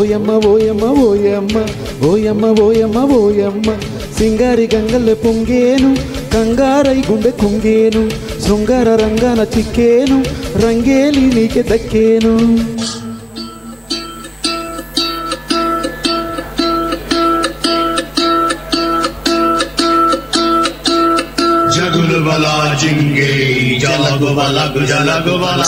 ఓయమ్మ ఓయమ్మ ఓయమ్మ ఓయమ్మ ఓయమ్మ ఓయమ్మ సింగారి గంగల్లె పొంగేను కంగారై గుండె కుంగేను శృంగార రంగాన చిక్కేను రంగేలి నీకే దక్కేను జగులుబల జింగే జలగుబల గుజలగుబల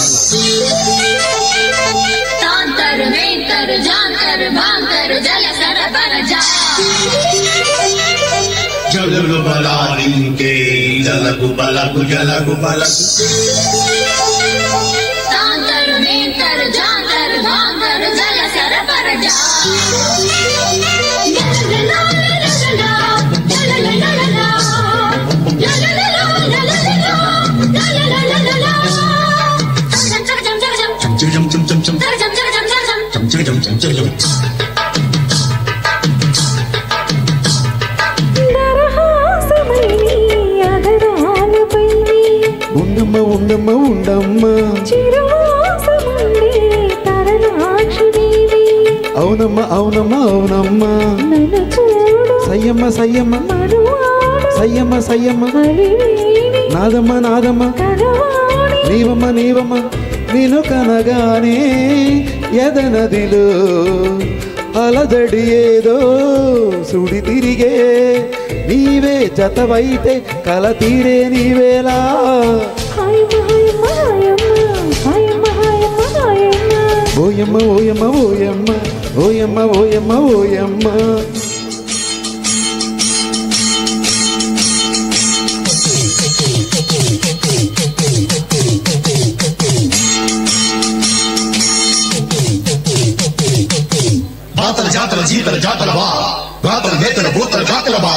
तांतर वेंतर जानतर भांतर जल सर पर जा జగులుబల జింగే జలగుబల గుజలగుబల तांतर वेंतर जानतर भांतर जल सर पर जा జం జం జం జం జం జం జం జం ఉండమ్మ ఉండమ్మ ఉండమ్మ అవునమ్మ అవునమ్మ అవునమ్మ సయ్యమ్మ సయ్యమ్మ సయ్యమ్మ సయ్యమ్మ నాదమ్మ నాదమ్మ నీవమ్మ నీవమ్మ నేను కనగానే ఎదనదిలో అలజడి ఏదో సుడి తిరిగే నీవే జతవైతే కల తీరే నీవేలా ఓయమ్మ ఓయమ్మ ఓయమ్మ ఓయమ్మ ఓయమ్మ ఓయమ్మ బాతల జాతల జీతల జాతల బా గాతల నేతల భూతల జాతల బా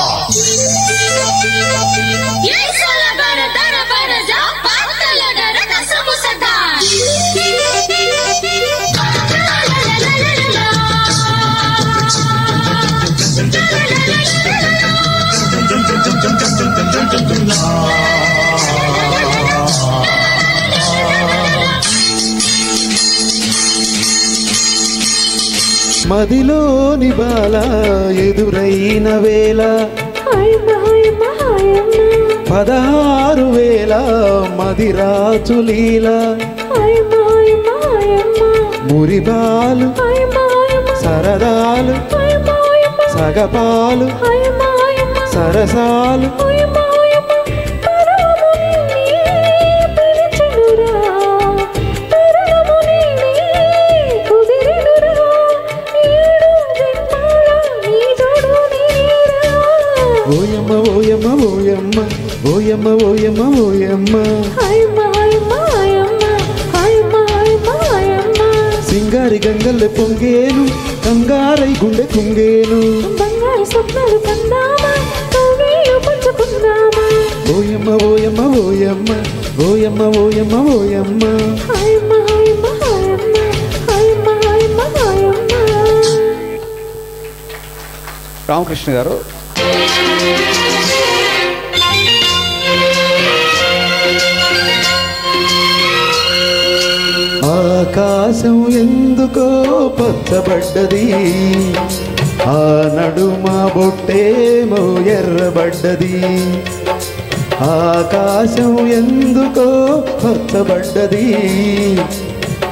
ये सोला बर दर बर जा पातल दर कसम सदा మదిలోని బాల ఎదురైన వేళ 16,000 మదిరాచులీల మురిబాలు సరదాలు సగపాలు సరసాలు ఓయమ్మ ఓయమ్మ ఓయమ్మ ఓయమ్మ ఓయమ్మ ఓయమ్మ సింగారి గంగల్లె పొంగేను కంగారై గుండె కుంగేను ఓయమ్మ ఓయమ్మ ఓయమ్మ ఓయమ్మ ఓయమ్మ ఓయమ్మ రామకృష్ణ గారు ఆకాశం ఎందుకో పచ్చబడ్డది ఆ నడుమ బొట్టేమో ఎర్రబడ్డది ఆకాశం ఎందుకో పచ్చబడ్డది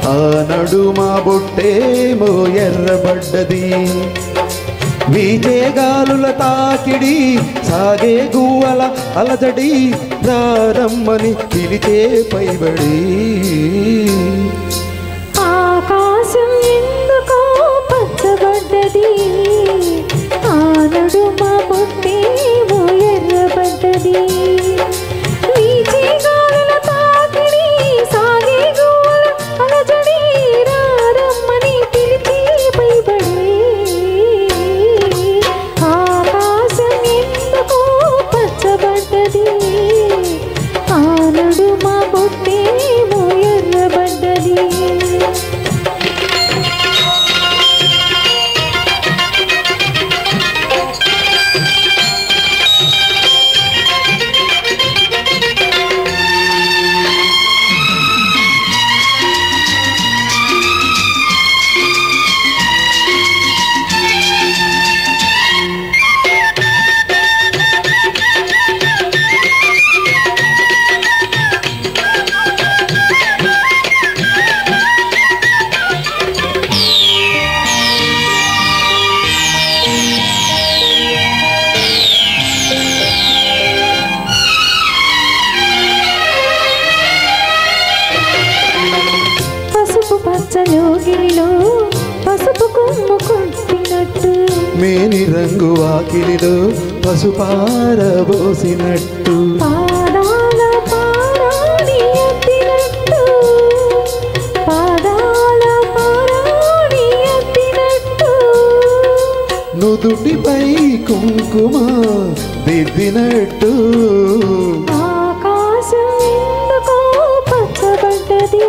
ఆ నడుమ బొట్టేమో ఎర్రబడ్డది వీచే గాలుల తాకిడి సాగే గువ్వల అలజడి రారమ్మని పిలిచే పైబడి ఆకాశం ఎందుకో పచ్చబడ్డది ఆ నడుమ బొట్టేమో ఎర్రబడ్డది వీచే గాలుల తాకిడి సాగే గువ్వల అలజడి రారమ్మని పిలిచే పైబడి ఆకాశం ఎందుకో పచ్చబడ్డది ఆ నడుమ బొట్టేమో ఎర్రబడ్డది మేని రంగు వాకిలిలో పసుపారబోసినట్టు పాదాల పారాణి ఎత్తినట్టు పాదాల పారాణి ఎత్తినట్టు నుదుటిపై కుంకుమ దిద్దినట్టు ఆకాశం ఎందుకో పచ్చబడ్డది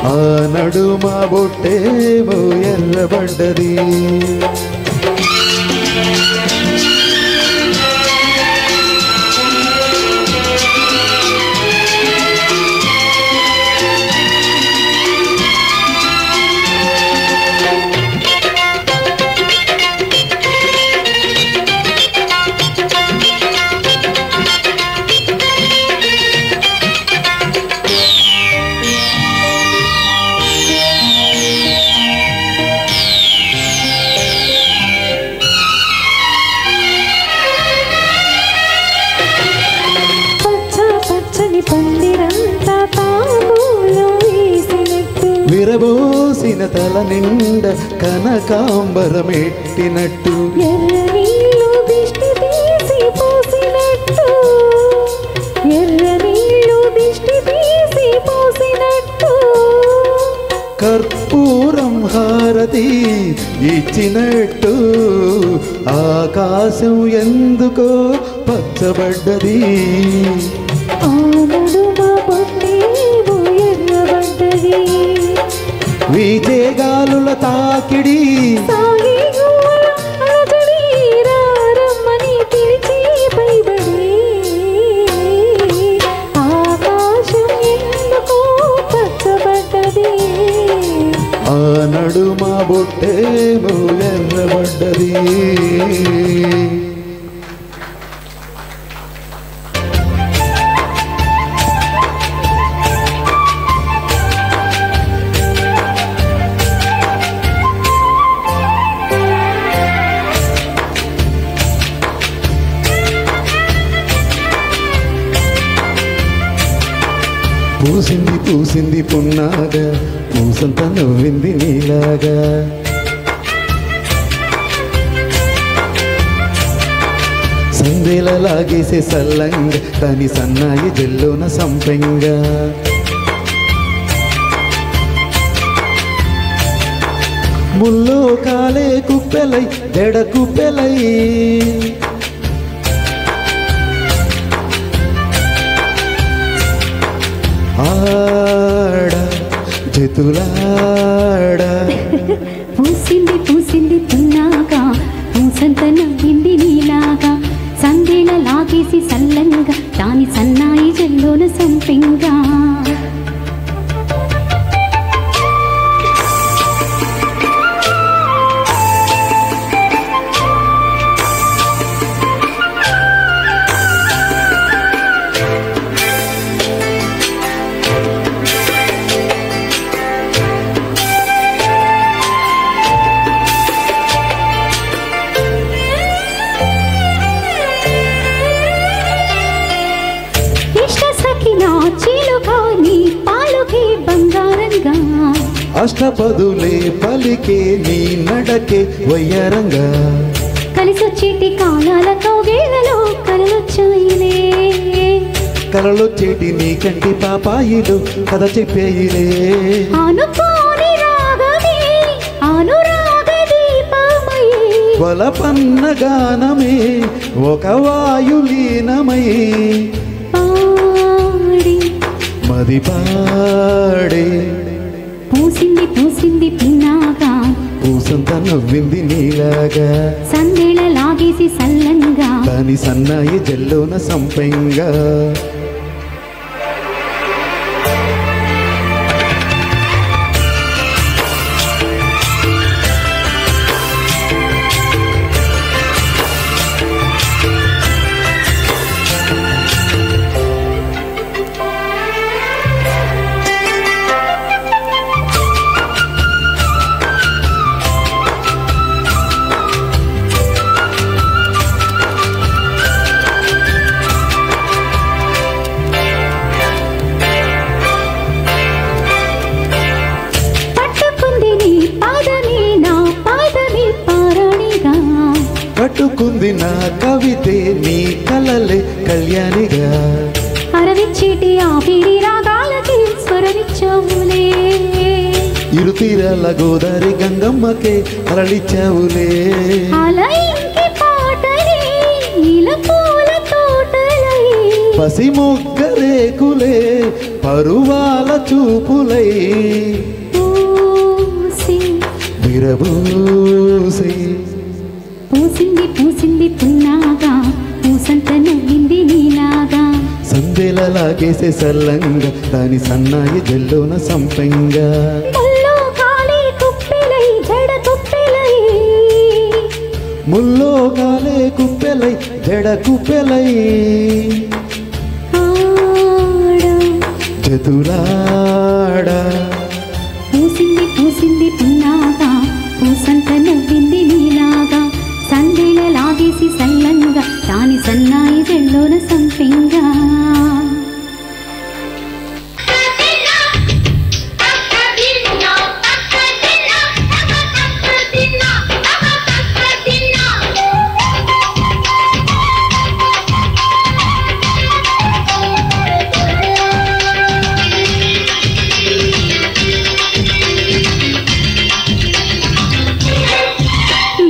ఆ నడుమ బొట్టేమో ఎర్రబడ్డది పందిరంతా తాంబూలం వేసినట్టు విరబోసిన తల నిండ కనకాంబరమెట్టినట్టు ఎర్ర నీళ్ళు దిష్టి తీసి పోసినట్టు ఎర్ర నీళ్ళు దిష్టి తీసి పోసినట్టు కర్పూరం హారతి ఇచ్చినట్టు ఆకాశం ఎందుకో పచ్చబడ్డది ఆ నడుమ బొట్టేమో ఎర్రబడ్డది వీచే గాలుల తాకిడి సాగి గువ్వల అలజడి రారమ్మని పిలిచి పైబడి ఆకాశం ఎందుకో పచ్చబడ్డది ఆ నడుమ బొట్టేమో ఎర్రబడ్డది పూసింది పూసింది పున్నాగా పూసంత నవ్వింది నీలాగా సందేల లాగేసే సల్లంగా దాని సన్నాయి జల్లోన సంపెంగా ముల్లో కాలే కుప్పెలై జడ కుప్పెలై ఆడ జతులాడ పూసింది పూసింది పున్నాగా పూసంత నవ్వింది నీలాగా సందేళ లాగేసి సల్లంగా దాని సన్నాయి జల్లోన సంపెంగా అష్టపదులే పలికే నీ నడకే వయ్యారంగా కలిసొచ్చేటి కాలాల కౌగిళ్లలో కలలొచ్చాయిలే కలలొచ్చేటి నీ కంటి పాపాయిలు కథ చెప్పేయిలే అనుకోని రాగమే అనురాగ దీపమయే వలపన్న గానమే ఒక వాయులీనమై పాడి మది పాడే పూసింది పూసింది పిన్నాగా పూసంత నవ్వింది నీలాగా సందేళ లాగేసి సల్లంగా దాని సన్నాయి జల్లోన సంపెంగా ఆవిరి రాగాలకి స్వరమిచ్చావులే ఇరుతీరాల గోదారి గంగమ్మకే అరళిచ్చావులే అలయింకి పాటలే ఇలా పూల తోటలై పసి మొగ్గ రేకులే పరువాల చూపులై పూసి విరబూసి పూసింది పూసింది పున్నాగా పూసంత నవ్వింది నీలాగా సందెలలాగేసే సల్లంగా దాని సన్నాయి జల్లోన సంపెంగా ముల్లో కాలే కుప్పెలై జడ కుప్పెలై ముల్లో కాలే కుప్పెలై జడ కుప్పెలై ఆడా చతులాడా పూసింది పూసింది పున్నాగా పూసంత నవ్వింది నీలాగా సందేల లాగేసి సల్లంగా దాని సన్నాయి జల్లోన సంపెంగా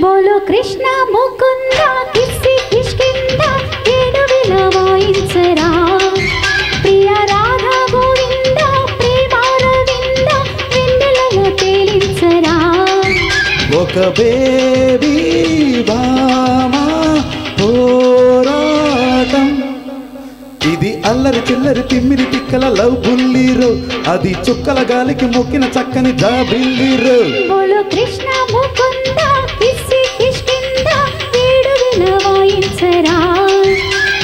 బోలో కృష్ణ ముకుంద కిస్సి కిష్కింద వేణువిల వాయించరా ప్రియ రాధా గోవింద ప్రేమారవింద వెన్నెలలో తేలించరా ఒక బేబీ బామా పోరాటం ఇది అల్లరి చిల్లరి తిమ్మిరి తిక్కల లవ్ బుల్లీరో అది చుక్కల గాలికి మొక్కిన చక్కని జాబిల్లీరో బోలో కృష్ణ ముకుంద కిస్సి కిష్కింద వేణువిల వాయించరా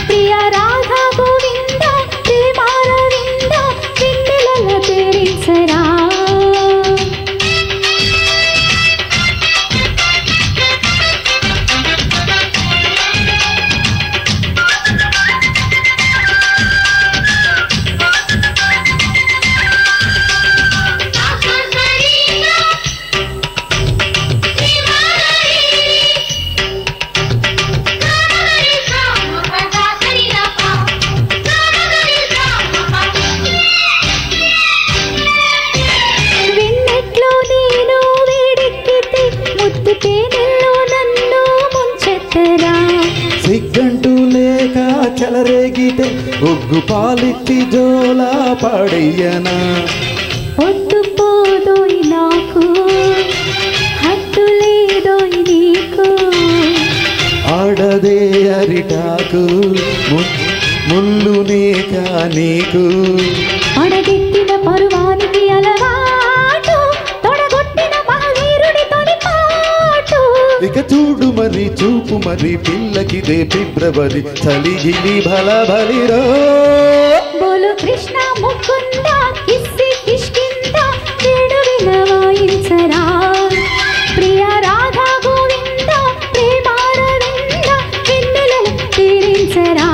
ప్రియ రాధా గోవింద ప్రేమారవింద వెన్నెలలో తేలించరా వెన్నెట్లో నేను వేడెక్కితే ముద్దు తేనెల్లో నన్ను ముంచెత్తరా సిగ్గంటూ లేక చెలరేగితే ఒగ్గు పాలిచ్చి జోలా పాడయ్యనా పొద్దు పోదోయ్ నాకు హద్దు లేదోయ్ నీకు ఆడదే అరిటాకు ముల్లునే నీకు పడగెత్తిన పరువానికి అలవాటు తొడగొట్టిన మహావీరుడి తొలిపాటు ఇక చూడు మరి చూపు మరి పిల్లకిదే ఫిబ్రవరి చలిగిలి భల బలిరో బోలు కృష్ణ ముకుంద కిస్సి కిష్కింద వేణువిల వాయించరా ప్రియ రాధా గోవింద ప్రేమారవింద వెన్నెలలో తేలించరా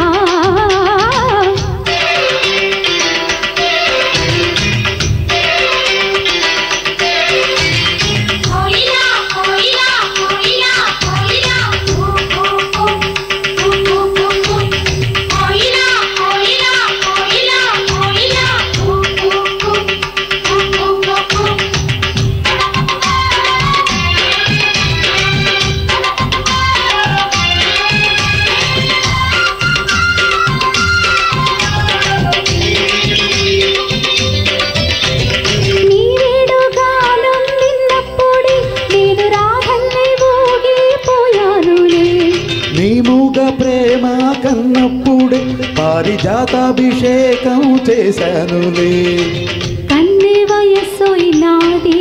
కోయిలా కోయిలా కోయిలా కోయిలా కోయిలా కోయిలా కోయిలా కోయిలా నీ వేడు గానం నిన్నప్పుడే నేను రాగల్లై ఊగిపోయానులే నీ మూగ ప్రేమ కన్నప్పుడే పారిజాతాభిషేకం చేశానులే కన్నె వయస్సోయ్ నాది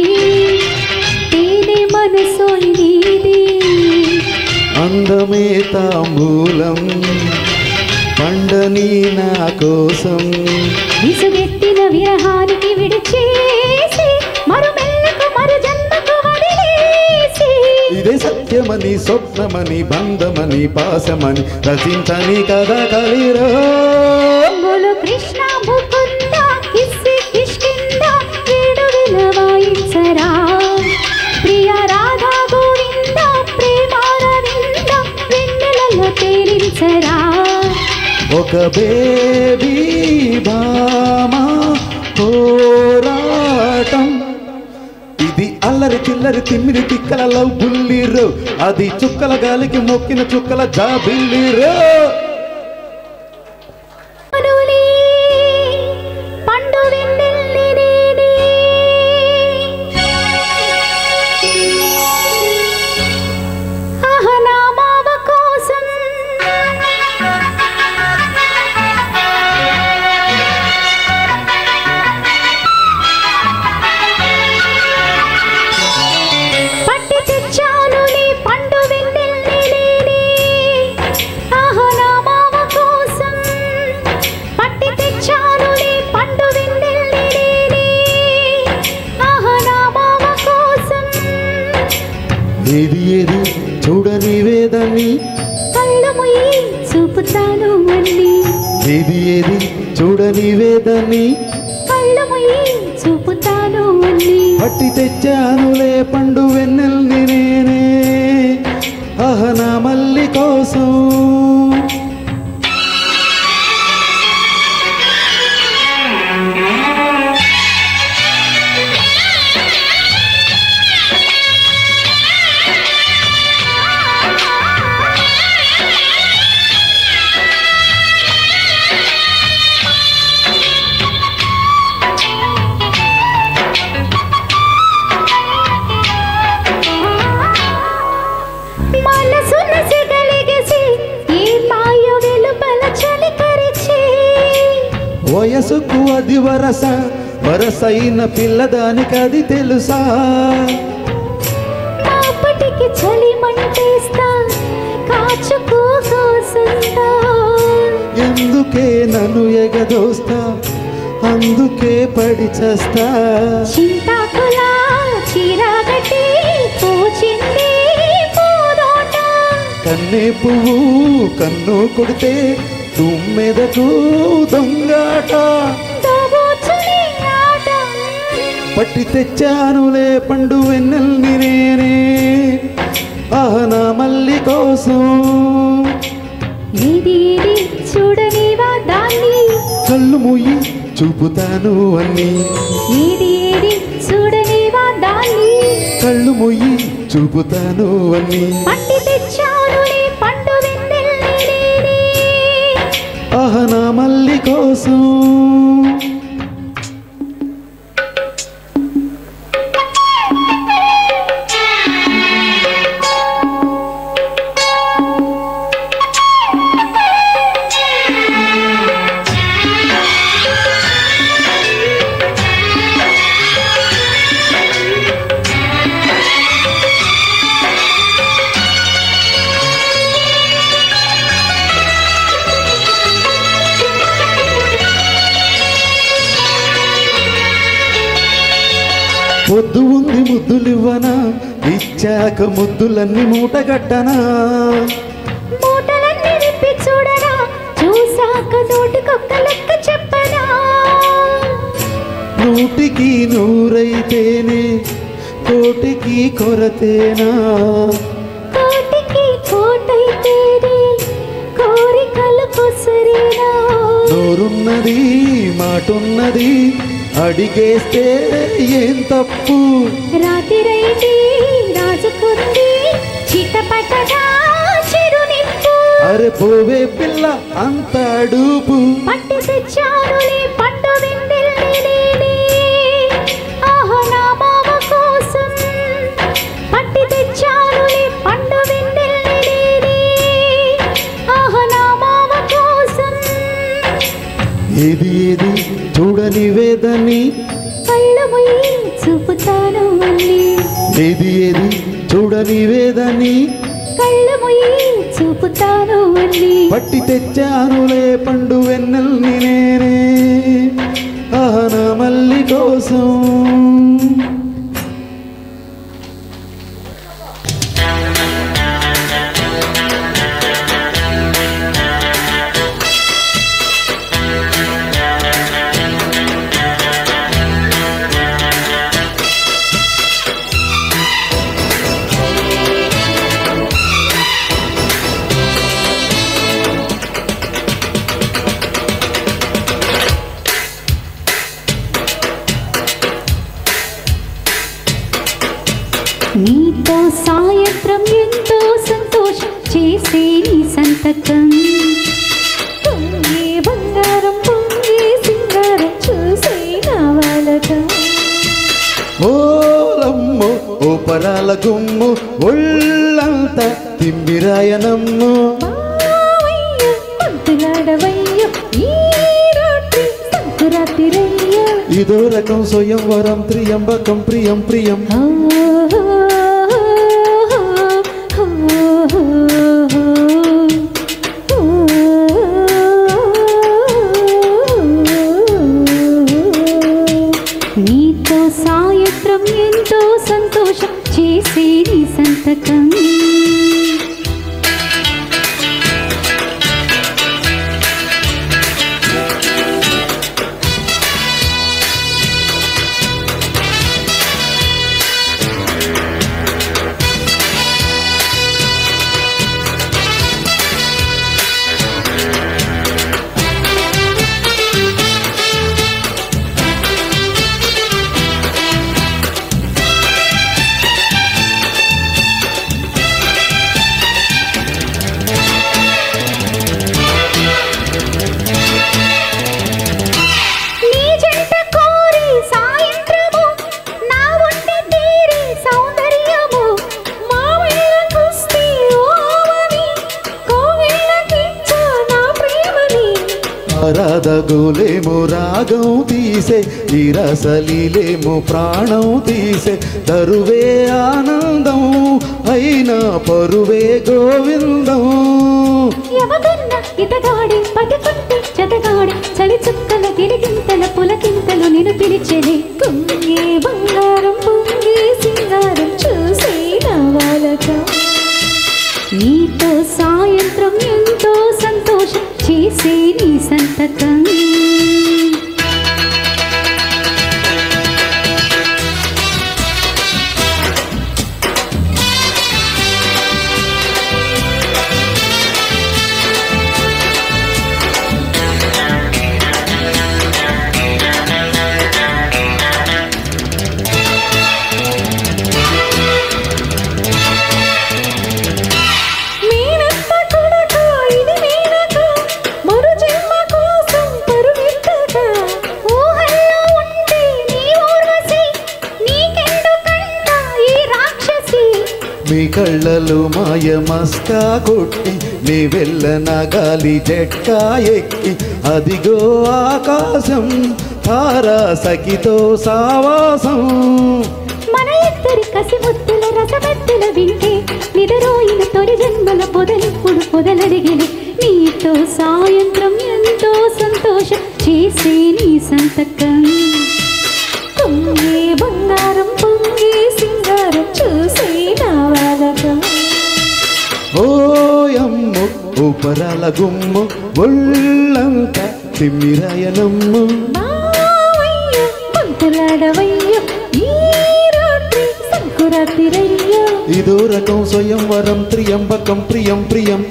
తేనె మనసోయ్ నీది అందమే తాంబూలం పండని నా కోసం విసుగెత్తిన విరహానికి విడిచేసి మరు మెల్లకు మరు జన్మకు వదిలేసి ఇదే సత్యమని స్వప్నమని బంధమని పాశమని రచించని కథ కలిరో బోలో కృష్ణ ముకుంద కిస్సి కిష్కింద వేణువిల వాయించరా ప్రియ రాధా గోవింద ప్రేమారవింద వెన్నెలలో తేలించరా ఒక బేబీ బా పోరాటం. ఇది అల్లరి చిల్లరి తిమ్మిరి తిక్కల లవ్ బుల్లిరో, అది చుక్కల గాలికి మొక్కిన చుక్కల జాబిల్లిరో. ఏది ఏది చూడని వేదని కళ్ళముయి చూపుతాను అన్ని. ఏది ఏది చూడని వేదని కళ్ళముయి చూపుతాను అన్ని. పట్టి తెచ్చానులే పండు వెన్నెల్ని నేనే, నా మల్లి కోసం. వయసుకు అది వరస, వరసైన పిల్లదానికి అది తెలుసా? అప్పటికి చలి మంటేస్తా, కాచుకో కోసంతా. ఎందుకే నన్ను ఎగదోస్తా, అందుకే పడి చేస్తా. చింతాకులా చీరగట్టి పూచింది పూదోట. కన్నే పువ్వు కన్ను కొడితే తుమ్మెదకు దొంగాట. పట్టి తెచ్చానులే పండు వెన్నెల్ని నేనే, నా మల్లి కోసం. ఇది చూడనివా దాన్ని, కళ్ళు మూయి చూపుతాను అన్ని. ఇది చూడనివా దాన్ని, కళ్ళు మూయి చూపుతాను అన్ని. పట్టి తెచ్చానులే పండు వెన్నెల్ని నేనే, నా మల్లి కోసం. పొద్దు ఉంది ముద్దులివ్వనా, ఇచ్చాక ముద్దులన్నీ మూటగట్టనా? మూటలన్నీ విప్పి చూడరా, చూసాక నోటికొక్క లెక్క చెప్పనా? నూటికి నూరైతేనే కోటికి కొరతేనా? కోటికి కోటైతేనే కోరికలు కొసరేనా? నోరున్నది మాటున్నది, అడిగేస్తే ఏం తప్పు? రాతిరైతే రాజుకుంది చిటపటగా చిరునిప్పు. అరే పోవే పిల్ల అంత అడుపు. పట్టి తెచ్చానులే పండు వెన్నెల్ని నేనే, నా మామ కోసం. పట్టి తెచ్చానులే పండు వెన్నెల్ని నేనే, నా మామ కోసం. ఏది ఏది చూడని వేదని కళ్ళముయి చూపుతాను అన్ని. ఏది ఏది చూడని వేదని కళ్ళముయి చూపుతాను అన్ని. పట్టి తెచ్చానులే పండు వెన్నెల్ని నేనే, నా మల్లి కోసం. సాయంత్రం ఎంతో సంతోషం చేసే నీ సంతకం పొంగే బంగారం పొంగే సింగారం చూసే నా వాలకం ఓలమ్మో ఓ పరాల గుమ్ము ఒళ్ళంతా తిమ్మిరాయనమ్ము పంతులాడవయ్య ఈ రాత్రి సంకురాత్రిరయ్య ఇదో రకం స్వయంవరం త్రియంబకం ప్రియం ప్రియం నీతో సాయంత్రం ఎంతో సంతోషం చేసే నీ సంతకం రాధగులేము రాగం తీసే ఈ రసలీలేము ప్రాణం తీసే తరువే ఆనందం అయినా పరువే గోవిందం ఎవగన్న ఇతగాడి పటికుంటే జతగాడి చలి చుక్కల గిరిగింతల పులకింతలు నిన్ను పిలిచెనే పొంగే బంగారం పొంగే సింగారం చూసే నా వాలకం నీతో సాయంత్రం ఎంతో సంతోషం చేసే నీ సంతకం మీ కళ్ళలు మాయ మస్కా కొట్టి నీ వెళ్ళన గాలి జట్కా ఎక్కి అదిగో ఆకాశం తారా సఖితో సావాసం మన ఇద్దరి కసి ముద్దుల రసమద్దుల వింటే నిదరోయిన తొలి జన్మల పొదలిప్పుడు పొదలడిగిన నీతో సాయంత్రం ఎంతో సంతోషం చేసే నీ సంతకం పొంగే బంగారం పొంగే సింగారం చూసే నా వాలకం ఓయమ్ము ఊపరాల గుమ్ము ఒళ్ళంత తిమ్మిరాయనమ్ము పంతులాడవయ్య ఈ రాత్రి సంకురాత్రిరయ్య ఇదో రకం స్వయంవరం త్రియంబకం ప్రియం ప్రియం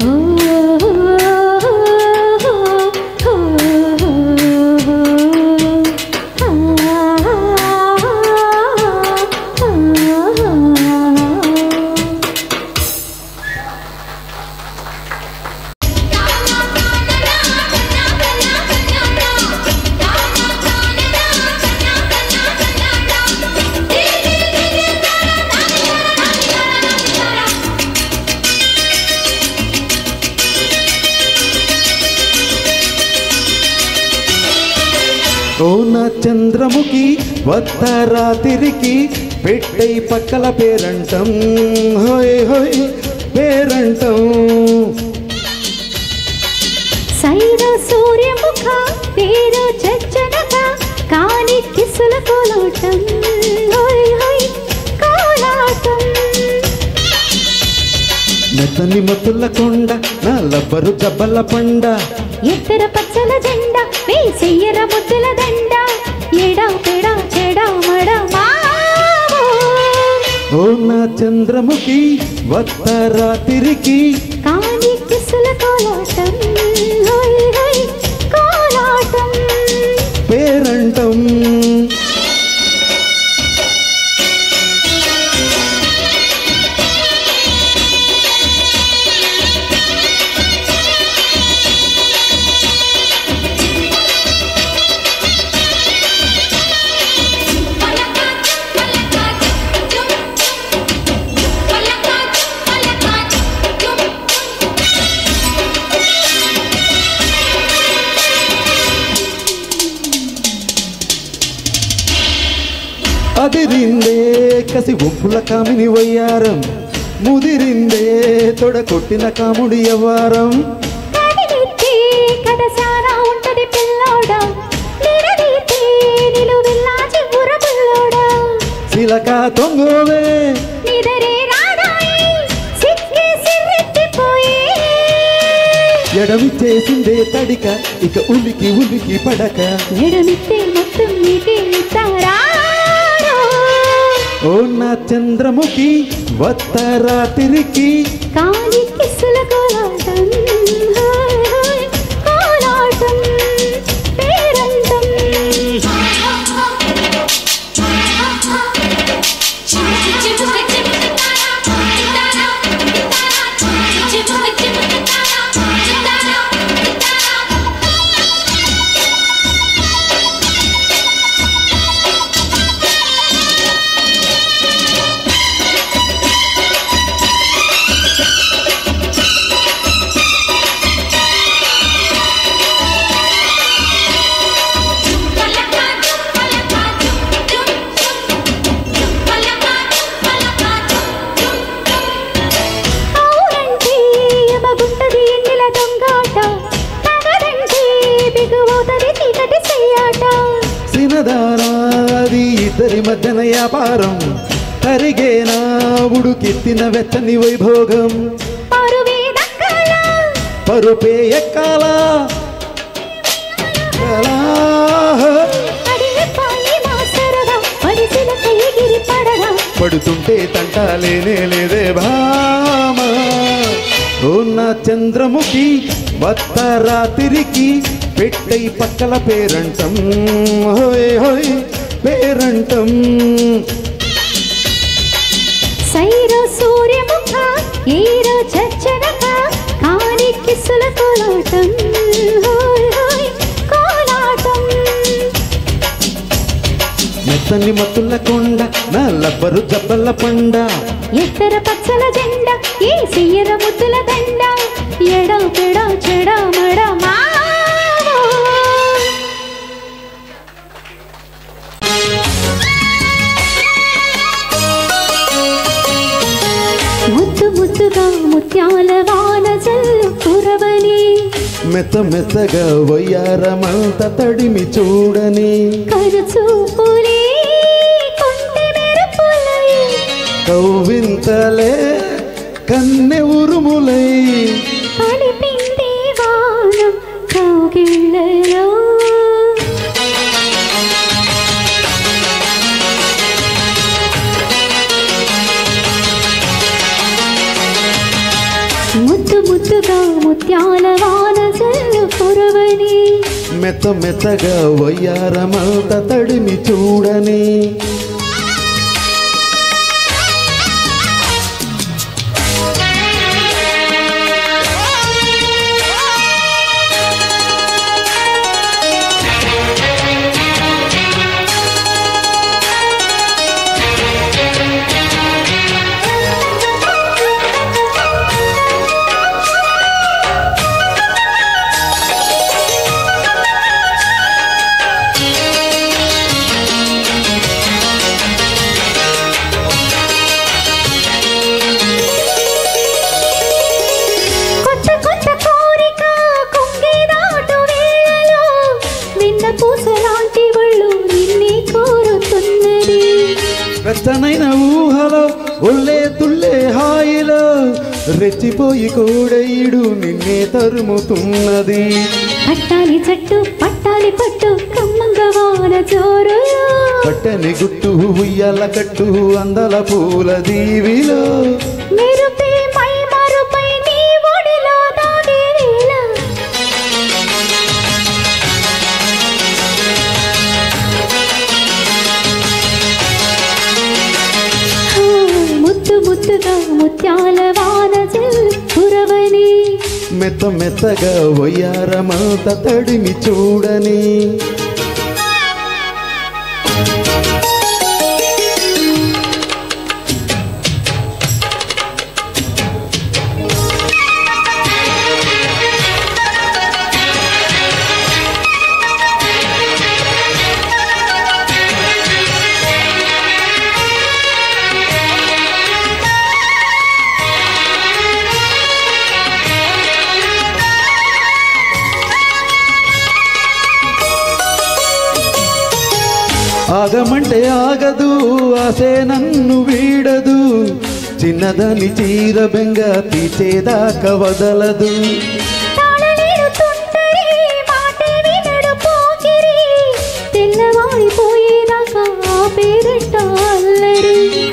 ఓ నా చంద్రముఖి వత్తరాతిరికి పెట్టై పక్కల పేరంటం హోయ్ హోయ్ పేరంటం సైర సూర్యముఖ పేరు చచ్చనక కాని కిసుల కోలాటం హోయ్ హోయ్ కోలాటం మెత్తని మతుల కొండ నా లబ్బరు జబ్బల పండ ఎత్తర పచ్చల జెండా వేసెయ్యర ముద్దుల దండ ఎడా పెడా చెడా మడ ఓ నా చంద్రముఖి వత్తరాతిరికి కాని కిసుల కోలాటం హోయ్ హోయ్ కోలాటం పేరంటం కసి ఒప్పుల కామిని వయ్యారం ముదిరిందే తొడ కొట్టిన కాముడి యవ్వారం కదిలితే కథ సారా ఉంటది పిల్లోడా నిరదీతే నిలువెల్లా చిగుర పిల్లోడా శిలక తొంగోవే నిదరే రాదాయి సిక్కి సిర్రెత్తిపోయి ఎడమిచ్చేసిందే తడిక ఇక ఉలికి ఉలికి పడక ఎడమిస్తే మొత్తం నీకే ఇస్తారా ఓ నా చంద్రముఖి వత్తరా తిరిగి కాలి కిస్సుల కోలాటం హాయ్ హాయ్ కోలాటం పేరంటం అవునంటే యమగుంటది ఎన్నెల దొంగాట తగదంటే బిగువవుతది చీకటి చెయ్యాట సినదానాది ఇద్దరి మధ్యన వ్యాపారం తరిగేనా ఉడుకెత్తిన వెచ్చని వైభోగం పరువే దక్కాల పరుపే ఎక్కాల కళా. అడిగిపోయి మాసరగా పడిసిన కైగిరి పడగా పడుతుంటే తంట లేనే లేదే భామ ఓ నా చంద్రముఖి వత్తరా తిరిగి పెట్టై పక్కల పేరంటం హోయ్ హోయ్ పేరంటం సైరో సూర్యముఖ ఈరో చచ్చనక కాని కిస్సుల కోలాటం హోయ్ హోయ్ కోలాటం మెత్తని మత్తుల కొండ నా లబ్బరు జబ్బల పండ ఎత్తర పచ్చల జెండా ఈ సియ్యర ముద్దుల దండ ఎడా పెడా చెడా మడ మావో ముద్దు ముద్దుగా ముత్యాల వాన జల్లు కురవని మెత్త మెత్తగా వయ్యారమంత తడిమి చూడని కరుచూపులే కొంటె మెరుపులై కౌవింతలే కన్నె ఉరుములై కలిపింది వానం కౌగిళ్ళలో ముద్దు ముద్దుగా ముత్యాల వాన జల్లు కురవని మెత్త మెత్తగా వయ్యారమంత తడిమి చూడని కొత్త కొత్త కోరిక కొంగి దాటు వేళలో నిన్న పూసలాంటి ఒళ్ళు నిన్నే కోరుతున్నది వెచ్చనైన ఊహలో ఒళ్ళే తుళ్ళే హాయిలో రెచ్చిపోయి కూడైడు నిన్నే తరుముతున్నది పట్టాలి చెట్టు పట్టాలి పట్టు కమ్మంగ వాన జోరులో పట్టని గుట్టు ఉయ్యాల కట్టు అందల పూల దీవిలో మెరుపే మై మరుపై నీ ఒడిలో దాగే వేళ హో, ముద్దు ముద్దుగా ముత్యాల వాన జల్లు కురవని మెత్త మెత్తగా వయ్యారమంత తడిమి చూడని ఆగమంటే ఆగదు ఆసే నన్ను వీడదు చిన్నదాని చీర బెంగ తీసేదాకా వదలదు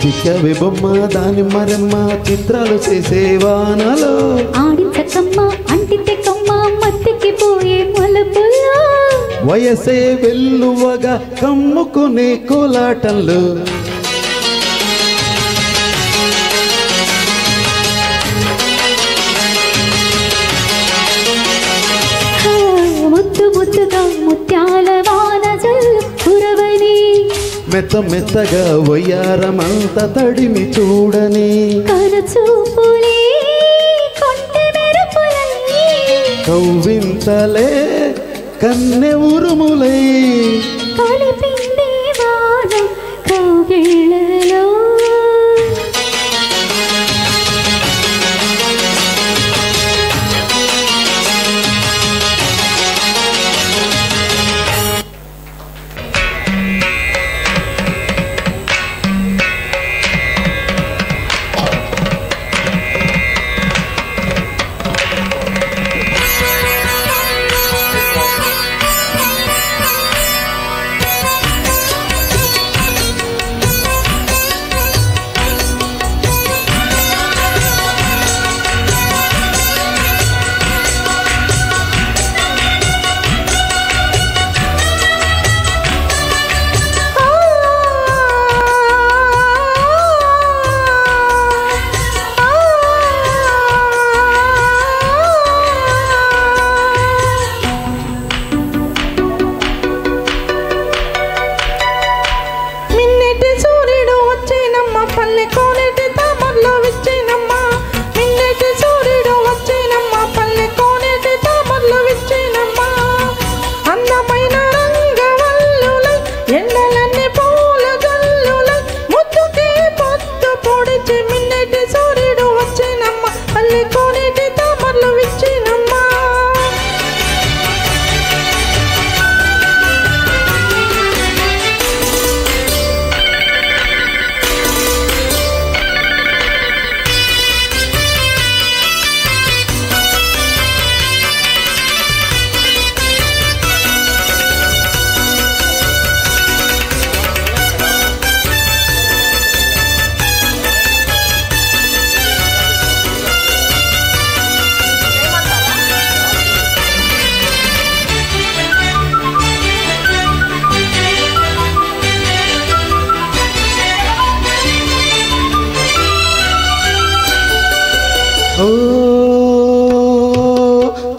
చిక్కవి బొమ్మ దాని మరమ్మ చిత్రాలు చేసేవానలో ఆడించకమ్మ అంటితే కమ్మ మత్తికి పోయే మలుపుల్లో వయసే వెల్లువగా కమ్ముకునే కోలాటంలో ముద్దు ముద్దుగా ముత్యాల వాన జల్లు కురవని మెత్త మెత్తగా వయ్యారమంత తడిమి చూడని కనుచూపులే కొంటె మెరుపులై కవ్వింతలే కన్నె ఉరుములై కలిపింది వాన కౌగిళ్ళలో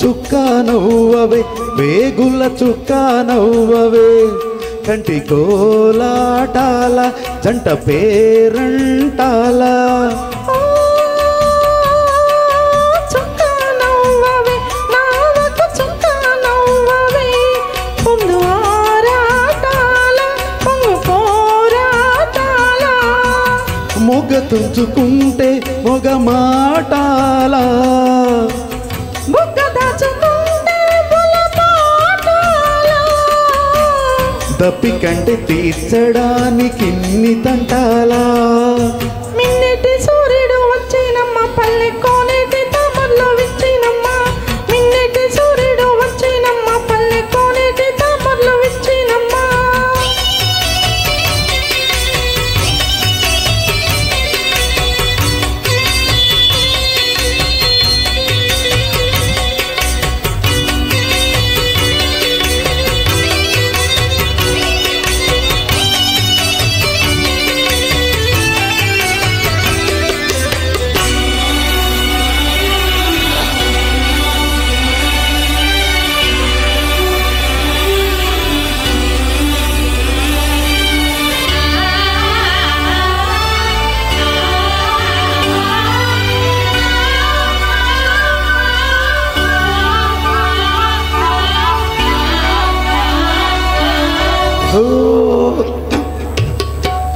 చుక్కా నవ్వవే వేగుల చుక్కా నవ్వవే కంటి కోలాటాల జంట పేరంటాల మొగ తుంచుకుంటే మొగ మాటాల దప్పి కంటే తీర్చడానికి ఇన్ని తంటాలా మిన్నెటి సూర్యుడు వచ్చినమ్మ పల్లె కోనేటి తామర్లో విచ్చినమ్మ మిన్నెటి సూర్యుడు వచ్చినమ్మ పల్లె కోనేటి తామర్లో విచ్చినమ్మ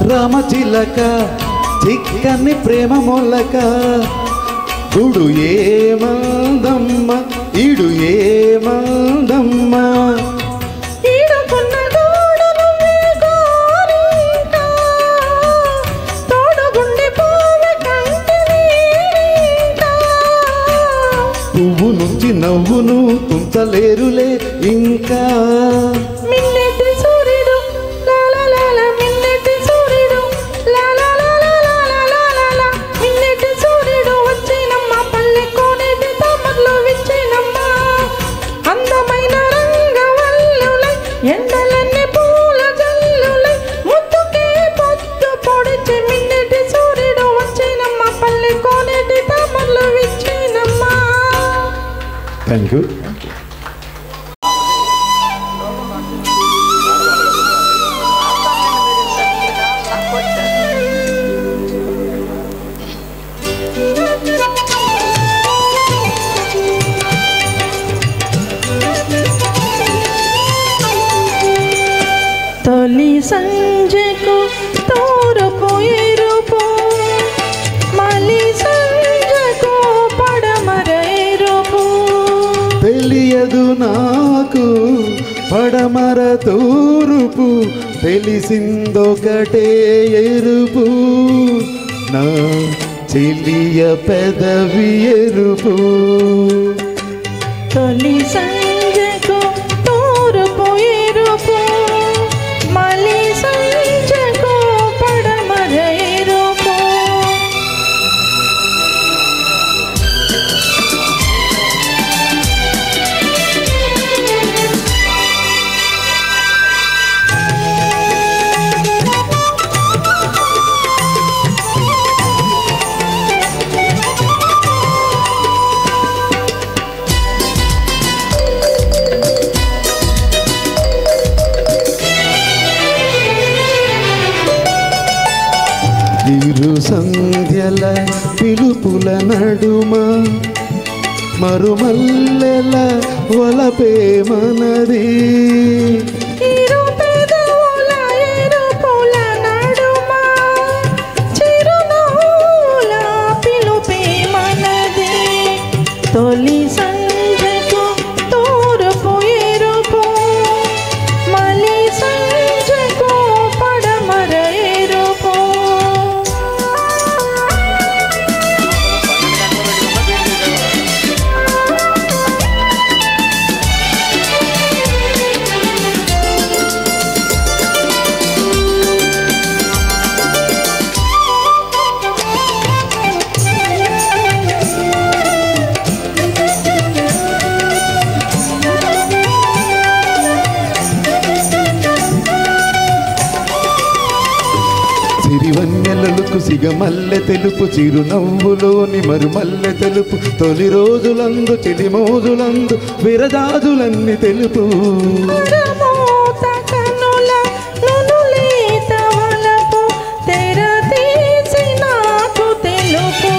రామచిలక చిక్కని ప్రేమ మొలక గుడు ఏమందమ్మ ఈడు ఏమందమ్మ ఈడుకున్న గోడను కోరి చూచి నవ్వును తుంచలేరులే ఇంకా. మిన్నెటి సూర్యుడు లాలాలాల మిన్నెటి సూర్యుడు లాలాలాల మిన్నెటి సూర్యుడు వచ్చినమ్మ పల్లె కోనేటి తామరలు విచ్చినమ్మ. అందమైన రంగవల్లులై ఎండలన్నీ పూల జల్లులై ముద్దుకే పొద్దు పొడిచి మిన్నెటి సూర్యుడు వచ్చినమ్మ పల్లె కోనేటి తామరలు విచ్చినమ్మ. Thank you. తొలి సంజకు తూర్పు ఎరుపు మలి సంజకు పడమర ఎరుపు. తెలియదు నాకు పడమర తూరుపు తెలిసిందొకటే ఎరుపు నా చెలియ పెదవి ఎరుపు. తొలి సంజకు తూర్పు ఎరుపు మలి సంజకు పడమర ఎరుపు. ఇరు సంధ్యల పిలుపుల నడుమ మరుమల్లెల వలపే మనది. ఇరు పెదవుల ఎరుపుల నడుమ చిరునవ్వుల పిలుపే మనది. తొలి సంజకు తూర్పు ఎరుపు మలి సంజకు పడమర ఎరుపు. సిరివన్నెలలకు సిగమల్లె తెలుపు చిరునవ్వులోని మరుమల్లె తెలుపు. తొలి రోజులందు చెలి మోజులందు విరజాజులన్నీ తెలుపు. మరమోత కనుల నునులేత వలపు తెర తీసి నాకు తెలుపు.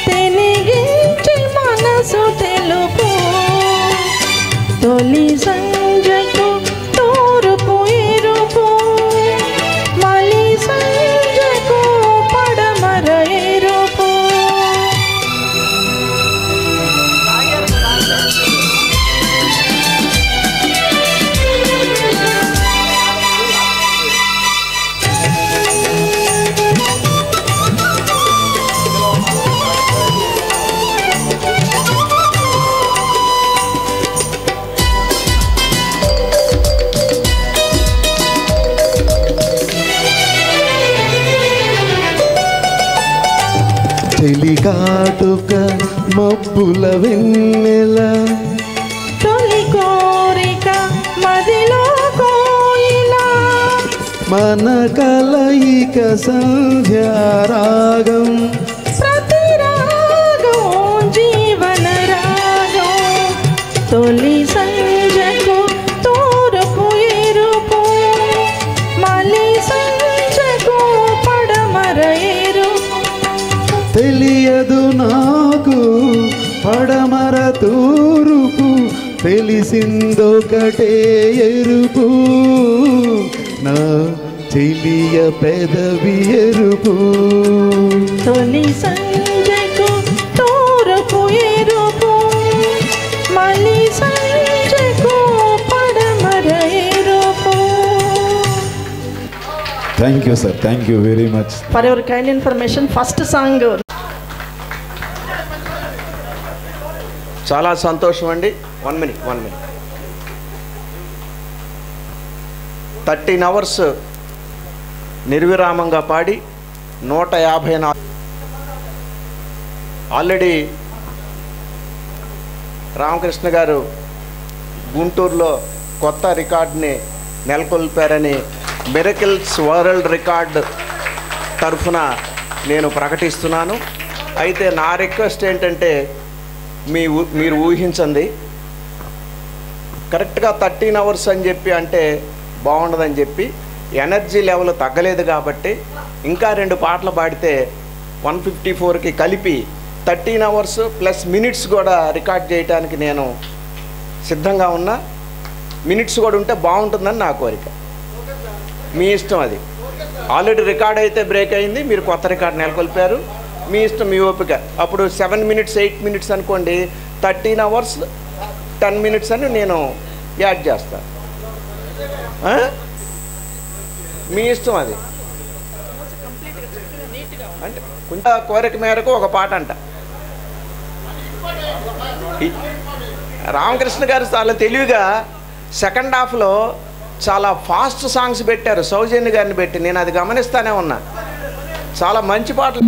తెనిగించి మనసు తెలుపు. తొలి సంజకు తూర్పు ఎరుపు మలి సంజకు పడమర ఎరుపు. చెలికాటుక మబ్బుల వెన్నెల తొలి కోరిక మదిలో కోయిలా. మన కలయిక సంధ్యారాగం ప్రతి రాగం జీవన రాగం. తొలి సంజకు తూర్పు ఎరుపు మలి సంజకు పడమర ఎరుపు. తెలియదు నాకు పడమర తూరుపు తెలిసిందొకటే ఎరుపు నా చెలియ పెదవి ఎరుపు. తొలి సంజకు తూర్పు ఎరుపు మలి సంజకు పడమర ఎరుపు. Thank you sir, thank you very much. For your kind information, first song చాలా సంతోషం అండి. 1 minute 13 hours నిర్విరామంగా పాడి 154 ఆల్రెడీ రామకృష్ణ గారు గుంటూరులో కొత్త రికార్డుని నెలకొల్పారని మిరకిల్స్ వరల్డ్ రికార్డ్ తరఫున నేను ప్రకటిస్తున్నాను. అయితే నా రిక్వెస్ట్ ఏంటంటే మీరు ఊహించండి, కరెక్ట్గా 13 hours అని చెప్పి అంటే బాగుండదని చెప్పి ఎనర్జీ లెవెల్ తగ్గలేదు కాబట్టి ఇంకా 2 పాటలు పాడితే 154కి కలిపి 13 hours ప్లస్ మినిట్స్ కూడా రికార్డ్ చేయడానికి నేను సిద్ధంగా ఉన్నా. మినిట్స్ కూడా ఉంటే బాగుంటుందని నా కోరిక. మీ ఇష్టం, అది ఆల్రెడీ రికార్డ్ అయితే బ్రేక్ అయింది, మీరు కొత్త రికార్డు నెలకొల్పారు, మీ ఇష్టం, మీ ఓపిక. అప్పుడు 7 minutes 8 minutes అనుకోండి, 13 hours 10 minutes అని నేను యాడ్ చేస్తాను. మీ ఇష్టం, అది అంటే కొంచెం కోరిక మేరకు ఒక పాట అంట. రామకృష్ణ గారు చాలా తెలివిగా సెకండ్ హాఫ్లో చాలా ఫాస్ట్ సాంగ్స్ పెట్టారు, సౌజన్య గారిని పెట్టి. నేను అది గమనిస్తానే ఉన్నా. చాలా మంచి పాటలు.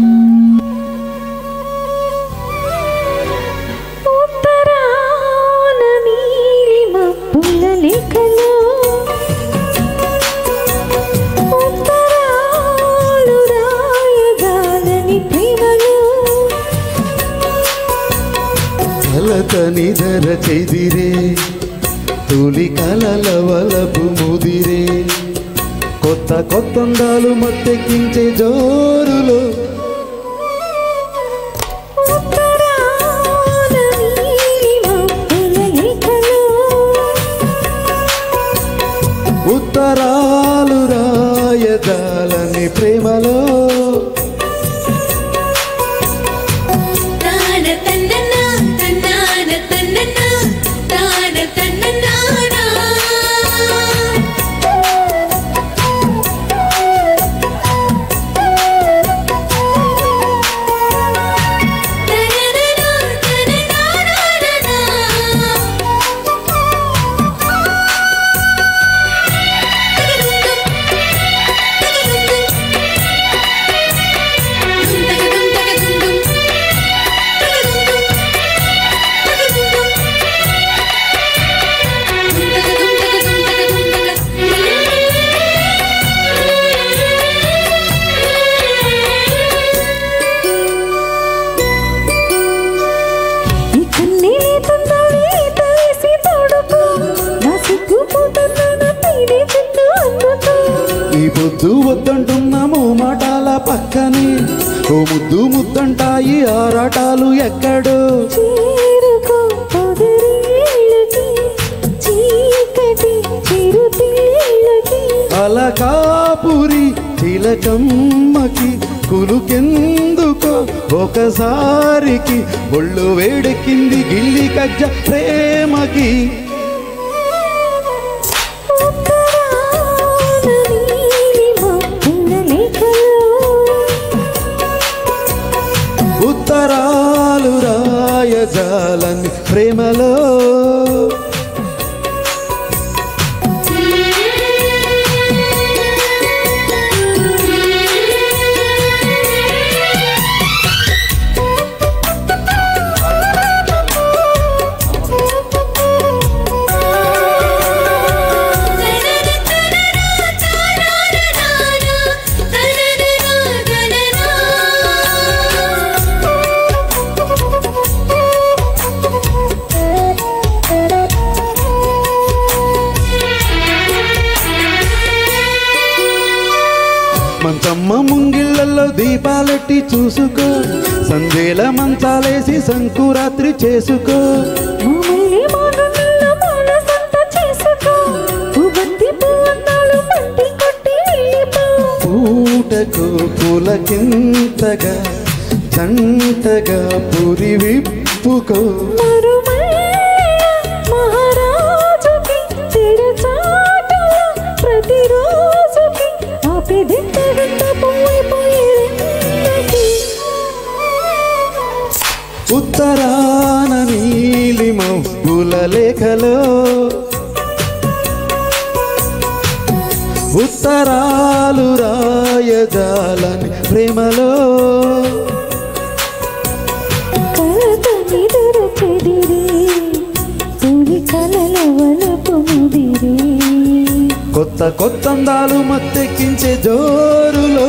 నిదర చెదిరే తొలి కలల వలపు ముదిరే కొత్త కొత్తందాలు మత్తెక్కించే జోరులో ఉత్తరాలు రాయజాలని ప్రేమలో పొద్దు వద్దంటున్నాము మాటాల పక్కనే ఓ ముద్దు ముద్దంటాయి ఆరాటాలు ఎక్కడో అలకాపురి చిలకమ్మకి కులుకెందుకో ఒకసారికి ఒళ్ళు వేడెక్కింది గిల్లి కజ్జ ప్రేమకి ఉత్తరాలు రాయజాలని ప్రేమలో మంచమ్మ ముంగిళ్ళల్లో దీపాలెట్టి చూసుకో సందేల మంచాలేసి సంకురాత్రి చేసుకో పూటకు పులకింతగా జంటగా పురి విప్పుకో ఉత్తరాన నీలి మబ్బుల లేఖలో ఉత్తరాలు రాయజాలని ప్రేమలో కొత్త కొత్త అందాలు మత్తెక్కించే జోరులో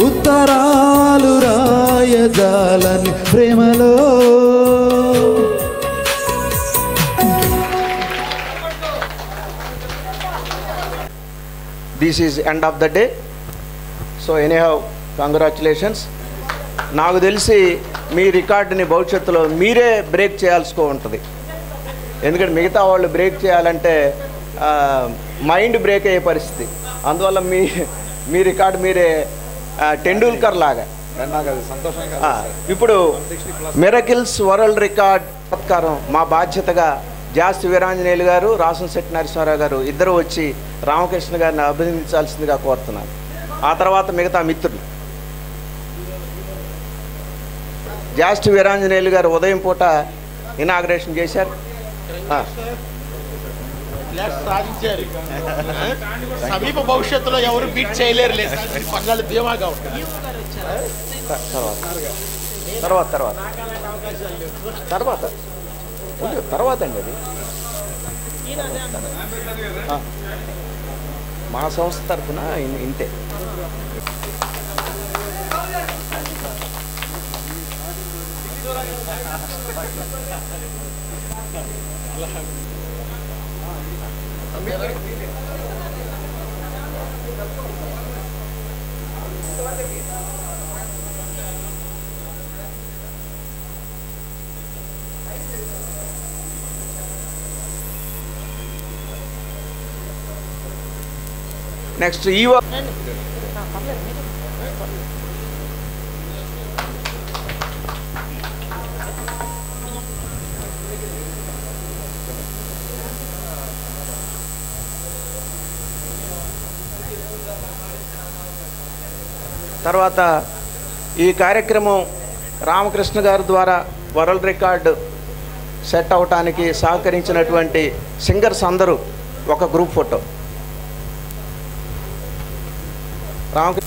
ఉత్తరాలు రాయజాలని ప్రేమలో this is end of the day. So anyhow congratulations. నాకు తెలిసి మీ రికార్డుని భవిష్యత్తులో మీరే బ్రేక్ చేయాల్సి ఉంటుంది. ఎందుకంటే మిగతా వాళ్ళు బ్రేక్ చేయాలంటే మైండ్ బ్రేక్ అయ్యే పరిస్థితి. అందువల్ల మీ రికార్డు మీరే టెండూల్కర్ లాగా. ఇప్పుడు మిరకిల్స్ వరల్డ్ రికార్డ్ సత్కారం మా బాధ్యతగా జాస్తి వీరాంజనేయులు గారు, రాసంశెట్టి నరసింహారావు గారు ఇద్దరు వచ్చి రామకృష్ణ గారిని అభినందించాల్సిందిగా కోరుతున్నాను. ఆ తర్వాత మిగతా మిత్రులు. జాస్తి వీరాంజనేయులు గారు ఉదయం పూట ఇనాగ్రేషన్ చేశారు. సమీప భవిష్యత్తులో ఎవరు బీట్ చేయలేరు. ధీమాగా ఉంటుంది. తర్వాత అండి అది మా సంస్థ తరఫున ఇంతే. నెక్స్ట్ ఈ తర్వాత ఈ కార్యక్రమం రామకృష్ణ గారి ద్వారా వరల్డ్ రికార్డు సెట్ అవటానికి సహకరించినటువంటి సింగర్స్ అందరూ ఒక గ్రూప్ ఫోటో. రామకృష్ణ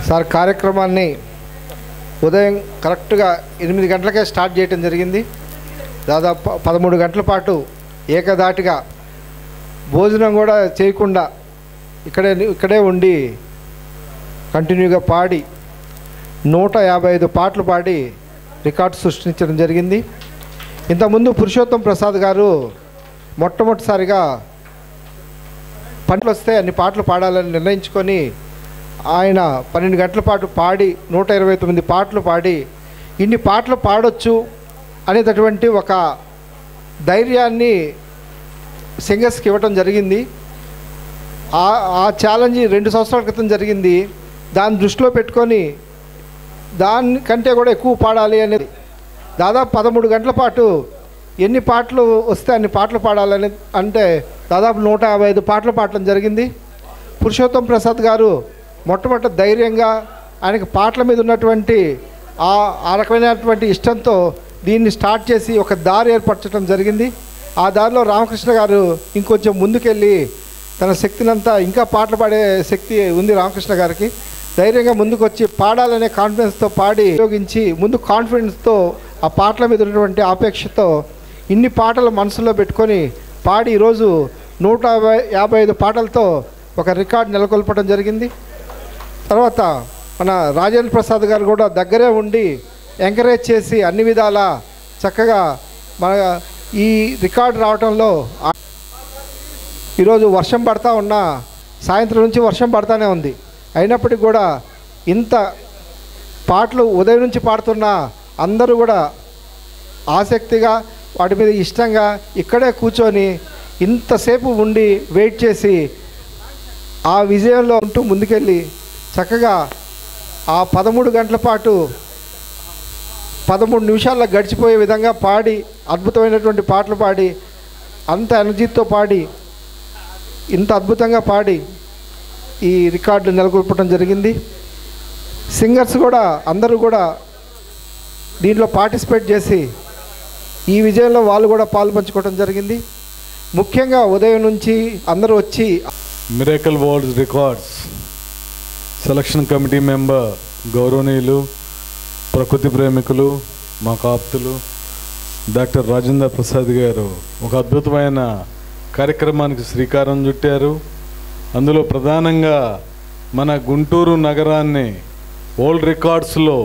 సార్ కార్యక్రమాన్ని ఉదయం కరెక్ట్గా 8 గంటలకే స్టార్ట్ చేయడం జరిగింది. దాదాపు 13 గంటల పాటు ఏకధాటిగా భోజనం కూడా చేయకుండా ఇక్కడే ఉండి కంటిన్యూగా పాడి 155 పాటలు పాడి రికార్డు సృష్టించడం జరిగింది. ఇంతకుముందు పురుషోత్తం ప్రసాద్ గారు మొట్టమొదటిసారిగా పంటలు వస్తే అన్ని పాటలు పాడాలని నిర్ణయించుకొని ఆయన 12 గంటల పాటు పాడి 129 పాటలు పాడి ఇన్ని పాటలు పాడొచ్చు అనేటటువంటి ఒక ధైర్యాన్ని సింగర్స్కి ఇవ్వటం జరిగింది. ఆ ఛాలెంజ్ 2 సంవత్సరాల క్రితం జరిగింది. దాన్ని దృష్టిలో పెట్టుకొని దానికంటే కూడా ఎక్కువ పాడాలి అనేది దాదాపు 13 గంటల పాటు ఎన్ని పాటలు వస్తే అన్ని పాటలు పాడాలని అంటే దాదాపు 155 పాటలు పాడటం జరిగింది. పురుషోత్తం ప్రసాద్ గారు మొట్టమొదటి ధైర్యంగా ఆయనకు పాటల మీద ఉన్నటువంటి ఆ రకమైనటువంటి ఇష్టంతో దీన్ని స్టార్ట్ చేసి ఒక దారి ఏర్పరచడం జరిగింది. ఆ దారిలో రామకృష్ణ గారు ఇంకొంచెం ముందుకెళ్ళి తన శక్తినంతా ఇంకా పాటలు పాడే శక్తి ఉంది రామకృష్ణ గారికి. ధైర్యంగా ముందుకు వచ్చి పాడాలనే కాన్ఫిడెన్స్తో పాడి ఉపయోగించి ముందు కాన్ఫిడెన్స్తో ఆ పాటల మీద ఉన్నటువంటి ఆపేక్షతో ఇన్ని పాటలు మనసులో పెట్టుకొని పాడి ఈరోజు 155 పాటలతో ఒక రికార్డు నెలకొల్పడం జరిగింది. తర్వాత మన రాజేంద్ర ప్రసాద్ గారు కూడా దగ్గరే ఉండి ఎంకరేజ్ చేసి అన్ని విధాలా చక్కగా మన ఈ రికార్డు రావటంలో ఈరోజు వర్షం పడతా ఉన్నా సాయంత్రం నుంచి వర్షం పడతానే ఉంది. అయినప్పటికీ కూడా ఇంత పాటలు ఉదయం నుంచి పాడుతున్న అందరూ కూడా ఆసక్తిగా వాటి మీద ఇష్టంగా ఇక్కడే కూర్చొని ఇంతసేపు ఉండి వెయిట్ చేసి ఆ విజయంలో ఉంటూ ముందుకెళ్ళి చక్కగా ఆ 13 గంటల పాటు 13 నిమిషాల్లో గడిచిపోయే విధంగా పాడి అద్భుతమైనటువంటి పాటలు పాడి అంత ఎనర్జీతో పాడి ఇంత అద్భుతంగా పాడి ఈ రికార్డు నెలకొల్పడం జరిగింది. సింగర్స్ కూడా అందరూ కూడా దీంట్లో పార్టిసిపేట్ చేసి ఈ విజయంలో వాళ్ళు కూడా పాలు పంచుకోవడం జరిగింది. ముఖ్యంగా ఉదయం నుంచి అందరూ వచ్చి miracle world records selection committee member గౌరవనీయులు ప్రకృతి ప్రేమికులు మా ఆప్తులు డాక్టర్ రాజేంద్ర ప్రసాద్ గారు ఒక అద్భుతమైన కార్యక్రమానికి శ్రీకారం చుట్టారు. అందులో ప్రధానంగా మన గుంటూరు నగరాన్ని వరల్డ్ రికార్డ్స్లో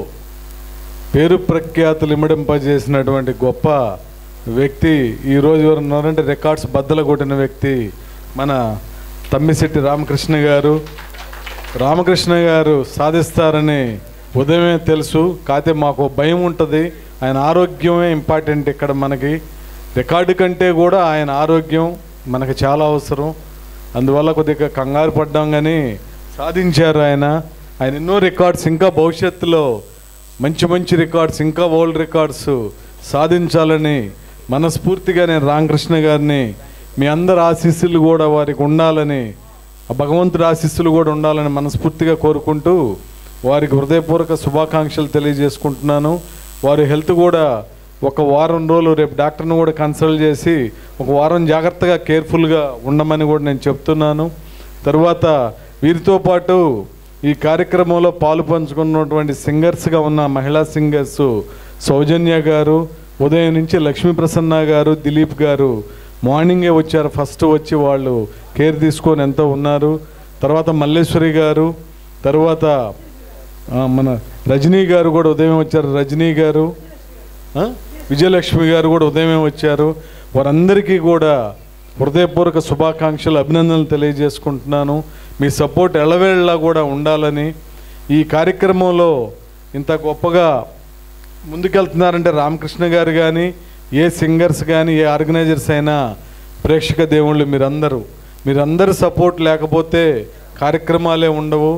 పేరు ప్రఖ్యాతులు ఇమ్మడింపజేసినటువంటి గొప్ప వ్యక్తి ఈరోజు ఎవరు ఉన్నారంటే రికార్డ్స్ బద్దలు కొట్టిన వ్యక్తి మన తమ్మిశెట్టి రామకృష్ణ గారు. రామకృష్ణ గారు సాధిస్తారని ఉదయమే తెలుసు, కాకపోతే మాకు భయం ఉంటుంది. ఆయన ఆరోగ్యమే ఇంపార్టెంట్ ఇక్కడ మనకి. రికార్డు కంటే కూడా ఆయన ఆరోగ్యం మనకు చాలా అవసరం. అందువల్ల కొద్దిగా కంగారు పడ్డాం, కానీ సాధించారు ఆయన. ఆయన ఎన్నో రికార్డ్స్ ఇంకా భవిష్యత్తులో మంచి మంచి రికార్డ్స్ ఇంకా వరల్డ్ రికార్డ్స్ సాధించాలని మనస్ఫూర్తిగా నేను రామకృష్ణ గారిని మీ అందరి ఆశీస్సులు కూడా వారికి ఉండాలని, ఆ భగవంతుడి ఆశీస్సులు కూడా ఉండాలని మనస్ఫూర్తిగా కోరుకుంటూ వారికి హృదయపూర్వక శుభాకాంక్షలు తెలియజేసుకుంటున్నాను. వారి హెల్త్ కూడా ఒక వారం రోజులు రేపు డాక్టర్ని కూడా కన్సల్ట్ చేసి ఒక వారం జాగ్రత్తగా కేర్ఫుల్గా ఉండమని కూడా నేను చెప్తున్నాను. తర్వాత వీరితో పాటు ఈ కార్యక్రమంలో పాలు పంచుకున్నటువంటి సింగర్స్గా ఉన్న మహిళా సింగర్స్ సౌజన్య గారు, ఉదయం నుంచి లక్ష్మీ ప్రసన్న గారు, దిలీప్ గారు మార్నింగే వచ్చారు. ఫస్ట్ వచ్చి వాళ్ళు కేర్ తీసుకొని ఎంతో ఉన్నారు. తర్వాత మల్లేశ్వరి గారు, తర్వాత మన రజనీ గారు కూడా ఉదయం వచ్చారు. రజనీ గారు, విజయలక్ష్మి గారు కూడా ఉదయమే వచ్చారు. వారందరికీ కూడా హృదయపూర్వక శుభాకాంక్షలు, అభినందనలు తెలియజేసుకుంటున్నాను. మీ సపోర్ట్ ఎలవేళ్ళలా కూడా ఉండాలని. ఈ కార్యక్రమంలో ఇంత గొప్పగా ముందుకెళ్తున్నారంటే రామకృష్ణ గారు కానీ, ఏ సింగర్స్ కానీ, ఏ ఆర్గనైజర్స్ అయినా ప్రేక్షక దేవుళ్ళు మీరందరూ సపోర్ట్ లేకపోతే కార్యక్రమాలే ఉండవు.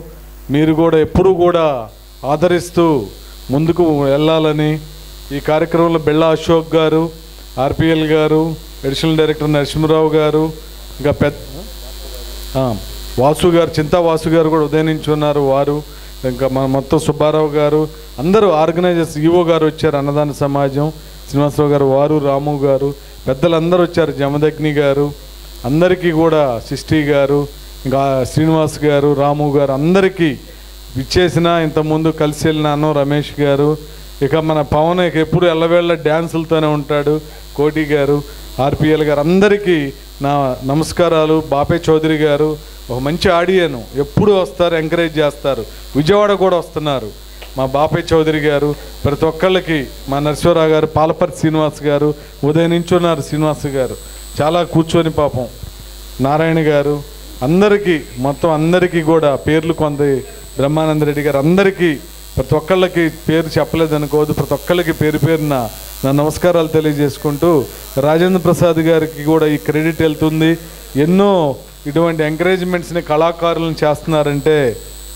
మీరు కూడా ఎప్పుడూ కూడా ఆదరిస్తూ ముందుకు వెళ్ళాలని ఈ కార్యక్రమంలో బెల్లా అశోక్ గారు, ఆర్పిఎల్ గారు, అడిషనల్ డైరెక్టర్ నరసింహరావు గారు, ఇంకా వాసు గారు, చింతా వాసు గారు కూడా ఉదయం నుంచి ఉన్నారు. వారు ఇంకా మన మొత్తం సుబ్బారావు గారు, అందరూ ఆర్గనైజర్స్, ఈవో గారు వచ్చారు, అన్నదాన సమాజం శ్రీనివాసరావు గారు, వారు రాము గారు, పెద్దలందరూ వచ్చారు, జమదగ్ని గారు, అందరికీ కూడా సిస్టీ గారు, ఇంకా శ్రీనివాస్ గారు, రాము గారు, అందరికీ ఇచ్చేసిన ఇంతకుముందు కలిసి వెళ్ళిన అన్నం రమేష్ గారు, ఇక మన పవన్ ఎప్పుడు ఎల్లవేళ్ళ డ్యాన్సులతోనే ఉంటాడు, కోటి గారు, ఆర్పిఎల్ గారు, అందరికీ నా నమస్కారాలు. బాపే చౌదరి గారు ఒక మంచి ఆడియను, ఎప్పుడు వస్తారు, ఎంకరేజ్ చేస్తారు. విజయవాడ కూడా వస్తున్నారు మా బాపే చౌదరి గారు. ప్రతి ఒక్కళ్ళకి మా నరసింహరావు గారు, పాలపర్తి శ్రీనివాస్ గారు ఉదయం నుంచి ఉన్నారు. శ్రీనివాస్ గారు చాలా కూర్చొని పాపం, నారాయణ గారు, అందరికీ మొత్తం అందరికీ కూడా పేర్లు కొంత, బ్రహ్మానంద రెడ్డి గారు, అందరికీ ప్రతి ఒక్కళ్ళకి పేరు చెప్పలేదనుకోవద్దు, ప్రతి ఒక్కళ్ళకి పేరు పేరున నా నమస్కారాలు తెలియజేసుకుంటూ రాజేంద్ర ప్రసాద్ గారికి కూడా ఈ క్రెడిట్ వెళ్తుంది. ఎన్నో ఇటువంటి ఎంకరేజ్మెంట్స్ని కళాకారులను చేస్తున్నారంటే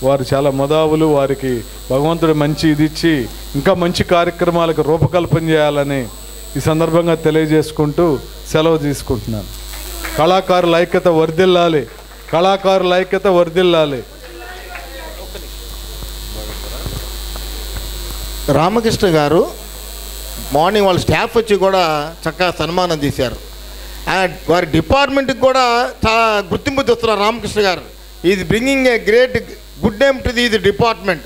వారు చాలా మొదావులు. వారికి భగవంతుడు మంచి ఇది ఇచ్చి ఇంకా మంచి కార్యక్రమాలకు రూపకల్పన చేయాలని ఈ సందర్భంగా తెలియజేసుకుంటూ సెలవు తీసుకుంటున్నాను. కళాకారుల ఐక్యత వర్ధిల్లాలి, కళాకారుల ఐక్యత వర్ధిల్లాలి. రామకృష్ణ గారు మార్నింగ్ వాళ్ళ స్టాఫ్ వచ్చి కూడా చక్కగా సన్మానం చేశారు. వారి డిపార్ట్మెంట్కి కూడా చాలా గుర్తింపు తెస్తున్నారు. రామకృష్ణ గారు is bringing a great good name to the department.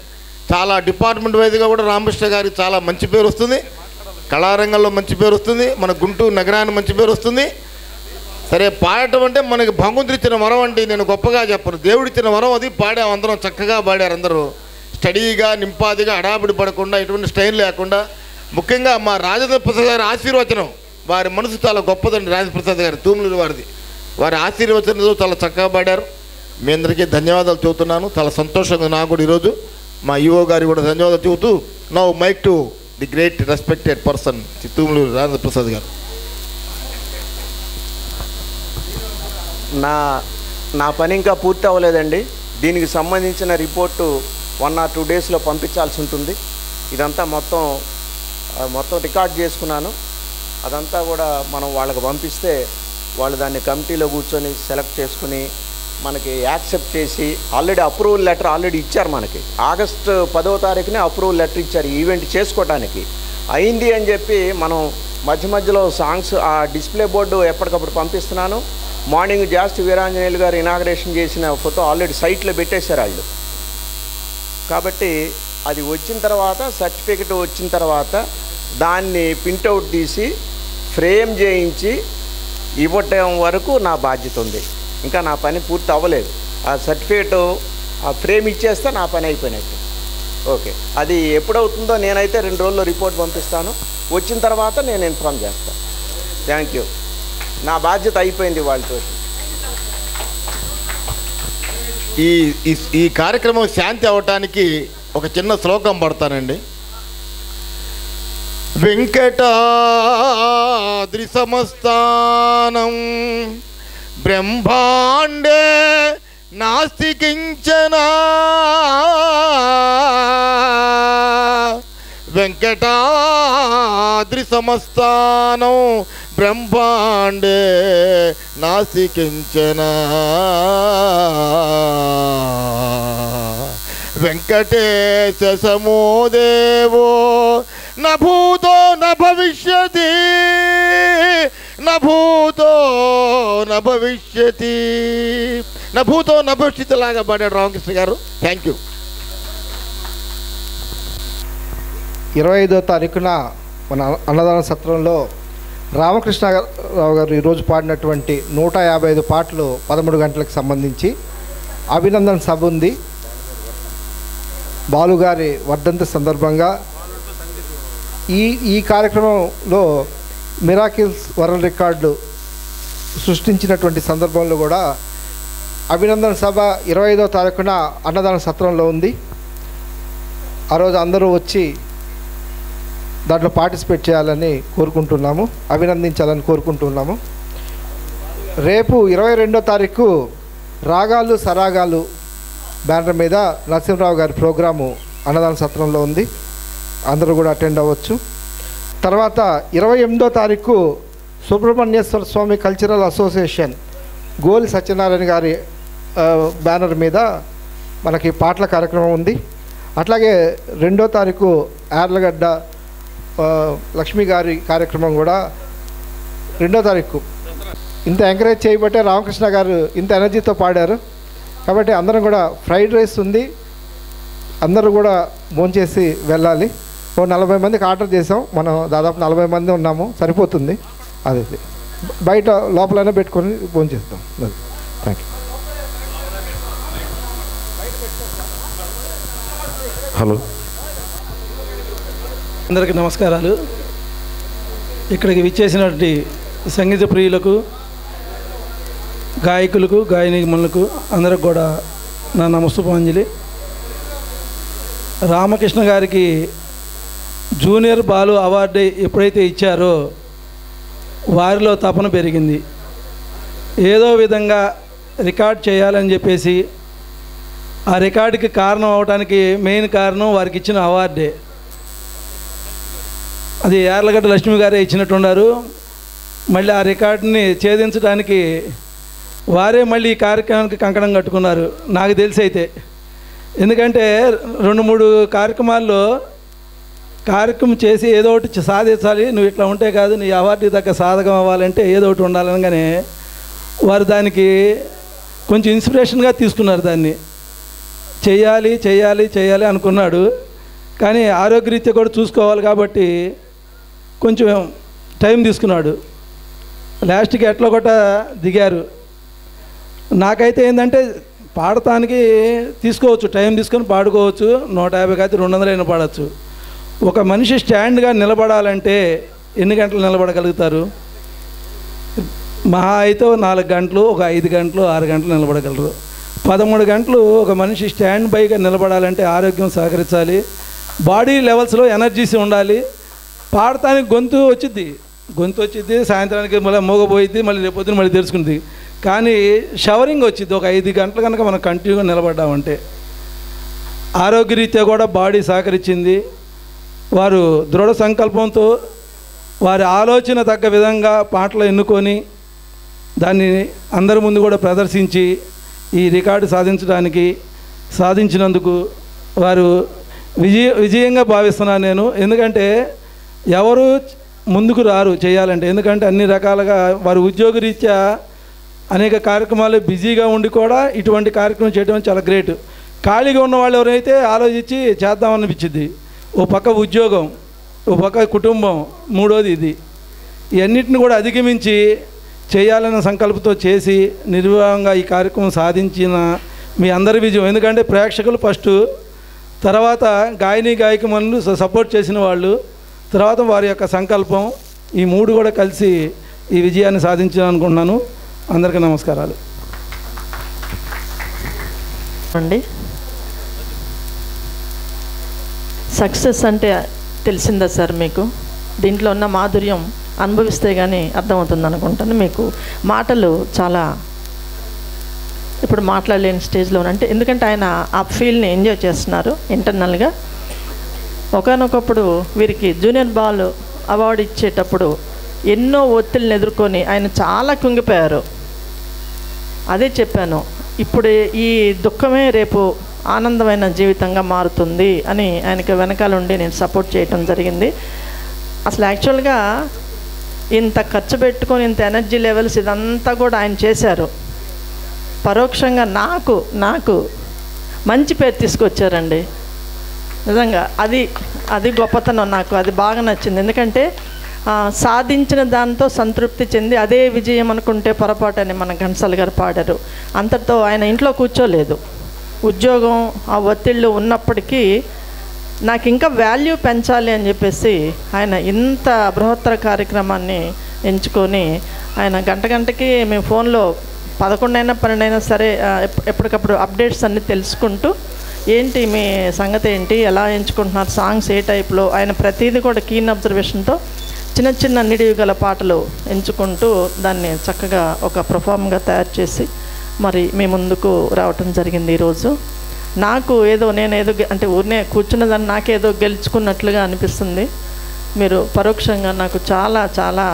చాలా డిపార్ట్మెంట్ వైజ్గా కూడా రామకృష్ణ గారికి చాలా మంచి పేరు వస్తుంది, కళారంగంలో మంచి పేరు వస్తుంది, మన గుంటూరు నగరానికి మంచి పేరు వస్తుంది. సరే, పాడటం అంటే మనకి భగవంతుడు ఇచ్చిన వరం అంటే నేను గొప్పగా చెప్పను, దేవుడిచ్చిన వరం అది. పాడాం, అందరం చక్కగా పాడారు. అందరూ స్టడీగా, నింపాదిగా, హడావిడి పడకుండా, ఎటువంటి స్టైల్ లేకుండా ముఖ్యంగా మా రాజేంద్ర ప్రసాద్ గారి ఆశీర్వచనం, వారి మనసు చాలా గొప్పదండి. రాజేంద్ర ప్రసాద్ గారు తూములూరు వారిది, వారి ఆశీర్వచనంతో చాలా చక్కగా పాడారు. మీ అందరికీ ధన్యవాదాలు చెబుతున్నాను. చాలా సంతోషంగా నాకు కూడా ఈరోజు మా ఈఓ గారికి కూడా ధన్యవాదాలు చెబుతూ, now mike to the great respected person Tumuluru Rajendra Prasad garu. నా పని ఇంకా పూర్తి అవ్వలేదండి. దీనికి సంబంధించిన రిపోర్టు 1 or 2 డేస్లో పంపించాల్సి ఉంటుంది. ఇదంతా మొత్తం రికార్డ్ చేసుకున్నాను. అదంతా కూడా మనం వాళ్ళకి పంపిస్తే వాళ్ళు దాన్ని కమిటీలో కూర్చొని సెలెక్ట్ చేసుకుని మనకి యాక్సెప్ట్ చేసి ఆల్రెడీ అప్రూవల్ లెటర్ ఆల్రెడీ ఇచ్చారు. మనకి ఆగస్టు 10వ తారీఖునే అప్రూవల్ లెటర్ ఇచ్చారు ఈ ఈవెంట్ చేసుకోవడానికి. అయింది అని చెప్పి మనం మధ్యలో సాంగ్స్ ఆ డిస్ప్లే బోర్డు ఎప్పటికప్పుడు పంపిస్తున్నాను. మార్నింగ్ జాస్తి వీరాంజనేయులు గారు ఇనాగరేషన్ చేసిన ఫోటో ఆల్రెడీ సైట్లో పెట్టేశారు వాళ్ళు. కాబట్టి అది వచ్చిన తర్వాత, సర్టిఫికెట్ వచ్చిన తర్వాత దాన్ని ప్రింటౌట్ తీసి ఫ్రేమ్ చేయించి ఇవ్వటం వరకు నా బాధ్యత ఉంది. ఇంకా నా పని పూర్తి అవ్వలేదు. ఆ సర్టిఫికేట్ ఆ ఫ్రేమ్ ఇచ్చేస్తే నా పని అయిపోయినట్టు. ఓకే, అది ఎప్పుడవుతుందో నేనైతే 2 రోజుల్లో రిపోర్ట్ పంపిస్తాను. వచ్చిన తర్వాత నేను ఇన్ఫార్మ్ చేస్తాను. Thank you. నా బాధ్యత అయిపోయింది వాళ్ళతో. ఈ కార్యక్రమం శాంతి అవ్వటానికి ఒక చిన్న శ్లోకం పడతానండి. వెంకటాద్రి సమస్థానం బ్రహ్మాండే నాస్తి కించన, వెంకటాద్రి సమస్థానం బ్రహ్మాండే నాస్తి కించన, వెంకటేశ సమో దేవో న భూతో న భవిష్యతి, న భూతో న భవిష్యతి, న భూతో న భవిష్యతి లాగా పాడాడు రామకృష్ణ గారు. Thank you. 25వ తారీఖున మన అన్నదాన సత్రంలో రామకృష్ణరావు గారు ఈరోజు పాడినటువంటి 155 పాటలు 13 గంటలకు సంబంధించి అభినందన సభ ఉంది. బాలుగారి వర్ధంతి సందర్భంగా ఈ కార్యక్రమంలో మిరాకిల్స్ వరల్డ్ రికార్డు సృష్టించినటువంటి సందర్భంలో కూడా అభినందన సభ 25వ తారీఖున అన్నదాన సత్రంలో ఉంది. ఆ రోజు అందరూ వచ్చి దాంట్లో పార్టిసిపేట్ చేయాలని కోరుకుంటున్నాము, అభినందించాలని కోరుకుంటున్నాము. రేపు 22వ తారీఖు రాగాలు సరాగాలు బ్యానర్ మీద నరసింహరావు గారి ప్రోగ్రాము అన్నదాన సత్రంలో ఉంది. అందరూ కూడా అటెండ్ అవ్వచ్చు. తర్వాత 28వ తారీఖు సుబ్రహ్మణ్యేశ్వర స్వామి కల్చరల్ అసోసియేషన్ గోలి సత్యనారాయణ గారి బ్యానర్ మీద మనకి పాటల కార్యక్రమం ఉంది. అట్లాగే 2వ తారీఖు యార్లగడ్డ లక్ష్మి గారి కార్యక్రమం కూడా 2వ తారీఖు. ఇంత ఎంకరేజ్ చేయబట్టే రామకృష్ణ గారు ఇంత ఎనర్జీతో పాడారు. కాబట్టి అందరం కూడా ఫ్రైడ్ రైస్ ఉంది, అందరూ కూడా భోంచేసి వెళ్ళాలి. ఓ 40 మందికి ఆర్డర్ చేసాం, మనం దాదాపు 40 మంది ఉన్నాము, సరిపోతుంది. అదే బయట లోపలైనా పెట్టుకొని భోంచేస్తాం. Thank you. హలో, అందరికీ నమస్కారాలు. ఇక్కడికి విచ్చేసినటువంటి సంగీత ప్రియులకు, గాయకులకు, గాయనిమణులకు అందరికి కూడా నా నమస్తపాంజలి. రామకృష్ణ గారికి జూనియర్ బాలు అవార్డు ఎప్పుడైతే ఇచ్చారో వారిలో తపన పెరిగింది. ఏదో విధంగా రికార్డ్ చేయాలని చెప్పేసి ఆ రికార్డుకి కారణం అవడానికి మెయిన్ కారణం వారికి ఇచ్చిన అవార్డే. అది యార్లగడ్డ లక్ష్మి గారే ఇచ్చినట్టున్నారు. మళ్ళీ ఆ రికార్డుని ఛేదించడానికి వారే మళ్ళీ ఈ కార్యక్రమానికి కంకణం కట్టుకున్నారు నాకు తెలిసి అయితే. ఎందుకంటే 2-3 కార్యక్రమాల్లో కార్యక్రమం చేసి ఏదో ఒకటి సాధించాలి, నువ్వు ఇట్లా ఉంటే కాదు, నీ అవార్డుకి తగ్గ సాధకం అవ్వాలంటే ఏదో ఒకటి ఉండాలనగానే వారు దానికి కొంచెం ఇన్స్పిరేషన్గా తీసుకున్నారు. దాన్ని చెయ్యాలి చెయ్యాలి చెయ్యాలి అనుకున్నాడు. కానీ ఆరోగ్యరీత్యా కూడా చూసుకోవాలి కాబట్టి కొంచెం టైం తీసుకున్నాడు. లాస్ట్కి ఎట్లా కొట్ట దిగారు. నాకైతే ఏంటంటే పాడటానికి తీసుకోవచ్చు, టైం తీసుకొని పాడుకోవచ్చు. 150 కాదు 200 అయినా పాడవచ్చు. ఒక మనిషి స్టాండ్గా నిలబడాలంటే ఎన్ని గంటలు నిలబడగలుగుతారు? మహా అయితే 4 గంటలు, ఒక 5 గంటలు, 6 గంటలు నిలబడగలరు. 13 గంటలు ఒక మనిషి స్టాండ్ బైగా నిలబడాలంటే ఆరోగ్యం సహకరించాలి, బాడీ లెవెల్స్లో ఎనర్జీస్ ఉండాలి. పాడటానికి గొంతు వచ్చిద్ది, సాయంత్రానికి మళ్ళీ మోగపోయిద్ది, మళ్ళీ రేపు పొద్దున మళ్ళీ తెలుసుకుంది. కానీ షవరింగ్ వచ్చింది ఒక 5 గంటలు కనుక మనం కంటిన్యూగా నిలబడ్డామంటే. ఆరోగ్యరీత్యా కూడా బాడీ సహకరించింది. వారు దృఢ సంకల్పంతో వారి ఆలోచన తగ్గ విధంగా పాటలు ఎన్నుకొని దాన్ని అందరి ముందు కూడా ప్రదర్శించి ఈ రికార్డు సాధించినందుకు వారు విజయంగా భావిస్తున్నాను నేను. ఎందుకంటే ఎవరు ముందుకు రారు చేయాలంటే, ఎందుకంటే అన్ని రకాలుగా వారి ఉద్యోగరీత్యా అనేక కార్యక్రమాలు బిజీగా ఉండి కూడా ఇటువంటి కార్యక్రమం చేయడం చాలా గ్రేట్. ఖాళీగా ఉన్న వాళ్ళు ఎవరైతే ఆలోచించి చేద్దామనిపించింది. ఓ పక్క ఉద్యోగం, ఓ పక్క కుటుంబం, మూడోది ఇది. ఇవన్నిటిని కూడా అధిగమించి చేయాలన్న సంకల్పంతో చేసి నిర్వివాహంగా ఈ కార్యక్రమం సాధించిన మీ అందరి విజయం. ఎందుకంటే ప్రేక్షకులు ఫస్ట్, తర్వాత గాయకులు సపోర్ట్ చేసిన వాళ్ళు, తర్వాత వారి యొక్క సంకల్పం, ఈ 3 కూడా కలిసి ఈ విజయాన్ని సాధించాలనుకుంటున్నాను. అందరికీ నమస్కారాలు అండి. సక్సెస్ అంటే తెలిసిందా సార్ మీకు? దీంట్లో ఉన్న మాధుర్యం అనుభవిస్తే కానీ అర్థమవుతుంది అనుకుంటాను. మీకు మాటలు చాలా ఇప్పుడు మాట్లాడలేని స్టేజ్లో అంటే, ఎందుకంటే ఆయన ఆ ఫీల్ని ఎంజాయ్ చేస్తున్నారు ఇంటర్నల్గా. ఒకనొకప్పుడు వీరికి జూనియర్ బాల్ అవార్డు ఇచ్చేటప్పుడు ఎన్నో ఒత్తిళ్ళని ఎదుర్కొని ఆయన చాలా కుంగిపోయారు. అదే చెప్పాను, ఇప్పుడు ఈ దుఃఖమే రేపు ఆనందమైన జీవితంగా మారుతుంది అని ఆయనకి వెనకాల ఉండి నేను సపోర్ట్ చేయటం జరిగింది. అసలు యాక్చువల్గా ఇంత ఖర్చు పెట్టుకొని ఇంత ఎనర్జీ లెవెల్స్ ఇదంతా కూడా ఆయన చేశారు. పరోక్షంగా నాకు మంచి పేరు తీసుకొచ్చారండి. నిజంగా అది గొప్పతనం. నాకు అది బాగా నచ్చింది. ఎందుకంటే సాధించిన దాంతో సంతృప్తి చెంది అదే విజయం అనుకుంటే పొరపాటు అని మన ఘంటసాల గారు పాడారు. అంతటితో ఆయన ఇంట్లో కూర్చోలేదు. ఉద్యోగం ఆ ఒత్తిళ్ళు ఉన్నప్పటికీ నాకు ఇంకా వాల్యూ పెంచాలి అని చెప్పేసి ఆయన ఇంత బృహత్తర కార్యక్రమాన్ని ఎంచుకొని ఆయన గంటకి మేము ఫోన్లో 11 అయినా 12 అయినా సరే ఎప్పటికప్పుడు అప్డేట్స్ అన్నీ తెలుసుకుంటూ ఏంటి మీ సంగతి ఏంటి, ఎలా ఎంచుకుంటున్నారు, సాంగ్స్ ఏ టైప్లో, ఆయన ప్రతిదీ కూడా కీన్ అబ్జర్వేషన్తో చిన్న నిడివి గల పాటలు ఎంచుకుంటూ దాన్ని చక్కగా ఒక పర్ఫామ్గా తయారు చేసి మరి మీ ముందుకు రావటం జరిగింది ఈరోజు. నాకు నేనేదో అంటే ఊరినే కూర్చున్నదాన్ని నాకేదో గెలుచుకున్నట్లుగా అనిపిస్తుంది. మీరు పరోక్షంగా నాకు చాలా చాలా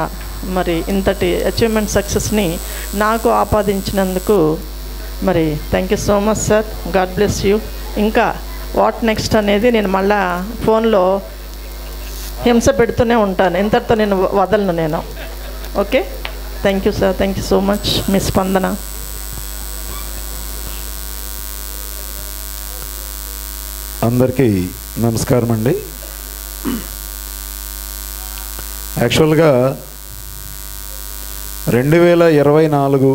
మరి ఇంతటి అచీవ్మెంట్ సక్సెస్ని నాకు ఆపాదించినందుకు మరి thank you so much sir. God bless you. ఇంకా వాట్ నెక్స్ట్ అనేది నేను మళ్ళా ఫోన్లో హింస పెడుతూనే ఉంటాను, ఇంతటితో నేను వదలను నేను. Okay, thank you sir. Thank you so much. మీ స్పందన. అందరికీ నమస్కారం అండి. యాక్చువల్గా 2024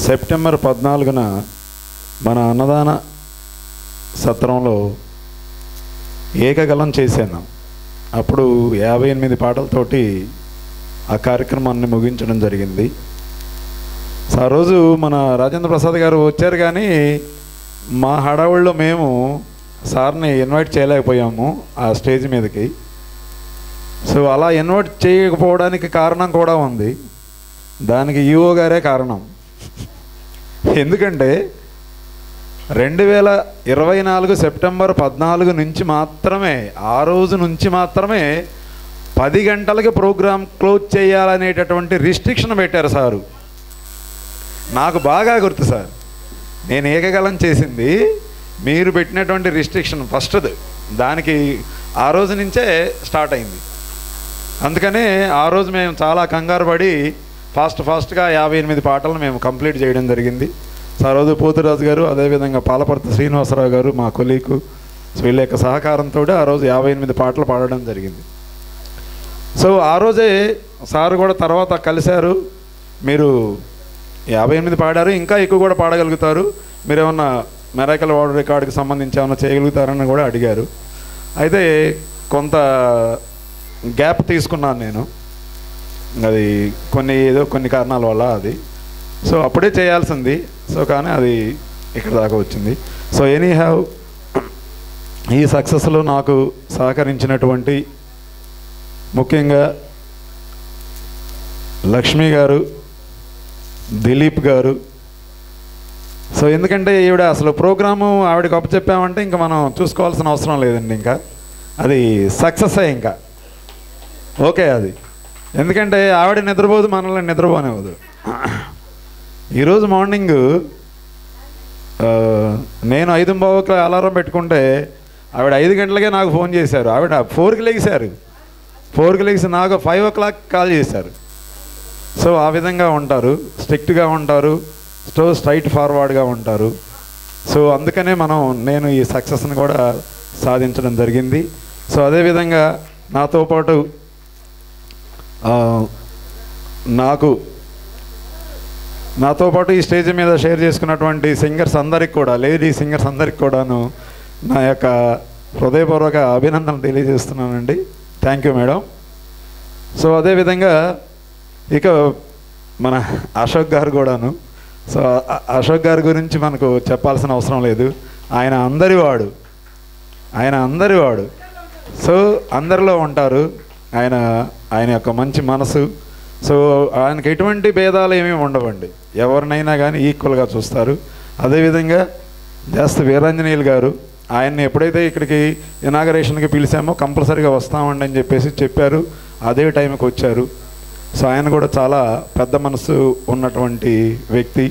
సెప్టెంబర్ 14న మన అన్నదాన సత్రంలో ఏకగలం చేశాను. అప్పుడు 58 పాటలతోటి ఆ కార్యక్రమాన్ని ముగించడం జరిగింది. సో ఆ రోజు మన రాజేంద్ర ప్రసాద్ గారు వచ్చారు, కానీ మా హడావుల్లో మేము సార్ని ఇన్వైట్ చేయలేకపోయాము ఆ స్టేజ్ మీదకి. సో అలా ఇన్వైట్ చేయకపోవడానికి కారణం కూడా ఉంది. దానికి ఈఓ గారే కారణం. ఎందుకంటే 2024 సెప్టెంబర్ 14 నుంచి మాత్రమే, ఆ రోజు నుంచి మాత్రమే 10 గంటలకి ప్రోగ్రాం క్లోజ్ చేయాలనేటటువంటి రిస్ట్రిక్షన్ పెట్టారు సారు. నాకు బాగా గుర్తు సార్, నేను ఏకగలం చేసింది మీరు పెట్టినటువంటి రిస్ట్రిక్షన్ ఫస్ట్ది. దానికి ఆ రోజు నుంచే స్టార్ట్ అయింది. అందుకనే ఆ రోజు మేము చాలా కంగారు పడి ఫాస్ట్గా 58 పాటలు మేము కంప్లీట్ చేయడం జరిగింది. సో ఆ రోజు పోతురాజు గారు, అదేవిధంగా పాలపర్తి శ్రీనివాసరావు గారు మా కొలీకు, సో వీళ్ళ యొక్క సహకారంతో ఆ రోజు 58 పాటలు పాడడం జరిగింది. సో ఆ రోజే సారు కూడా తర్వాత కలిశారు. మీరు 58 పాడారు, ఇంకా ఎక్కువ కూడా పాడగలుగుతారు, మీరు ఏమన్నా మెరాకల్ వరల్డ్ రికార్డుకి సంబంధించి ఏమన్నా చేయగలుగుతారని కూడా అడిగారు. అయితే కొంత గ్యాప్ తీసుకున్నాను నేను, అది కొన్ని కారణాల వల్ల అది. సో అప్పుడే చేయాల్సింది, సో కానీ అది ఇక్కడ దాకా వచ్చింది. సో ఎనీ హ్యావ్ ఈ సక్సెస్లో నాకు సహకరించినటువంటి ముఖ్యంగా లక్ష్మి గారు, దిలీప్ గారు. సో ఎందుకంటే ఈవిడ అసలు ప్రోగ్రాము ఆవిడకి అప్పచెప్పామంటే ఇంకా మనం చూసుకోవాల్సిన అవసరం లేదండి, ఇంకా అది సక్సెస్సే ఇంకా ఓకే అది. ఎందుకంటే ఆవిడ నిద్రపోదు, మనల్ని నిద్రపోనివ్వదు. ఈరోజు మార్నింగ్ నేను 5:15 అలారం పెట్టుకుంటే ఆవిడ 5 గంటలకే నాకు ఫోన్ చేశారు. ఆవిడ 4కి లేచారు, 4కి లేచి నాకు 5 o'clock కాల్ చేశారు. సో ఆ విధంగా ఉంటారు, స్ట్రిక్ట్గా ఉంటారు, స్ట్రైట్ ఫార్వర్డ్గా ఉంటారు. సో అందుకనే నేను ఈ సక్సెస్ని కూడా సాధించడం జరిగింది. సో అదేవిధంగా నాతో పాటు ఈ స్టేజ్ మీద షేర్ చేసుకున్నటువంటి సింగర్స్ అందరికి కూడా, లేడీ సింగర్స్ అందరికి కూడాను నా యొక్క హృదయపూర్వక అభినందనలు తెలియజేస్తున్నానండి. Thank you madam. సో అదేవిధంగా ఇక మన అశోక్ గారు కూడాను. సో అశోక్ గారి గురించి మనకు చెప్పాల్సిన అవసరం లేదు. ఆయన అందరివాడు. సో అందరిలో ఉంటారు. ఆయన యొక్క మంచి మనసు. సో ఆయనకి ఎటువంటి భేదాలు ఏమీ ఉండవండి, ఎవరినైనా కానీ ఈక్వల్గా చూస్తారు. అదేవిధంగా జాస్తి వీరాంజనేయులు గారు, ఆయన్ని ఎప్పుడైతే ఇక్కడికి ఇనాగరేషన్కి పిలిచామో కంపల్సరీగా వస్తామండి అని చెప్పారు. అదే టైంకి వచ్చారు. సో ఆయన కూడా చాలా పెద్ద మనసు ఉన్నటువంటి వ్యక్తి.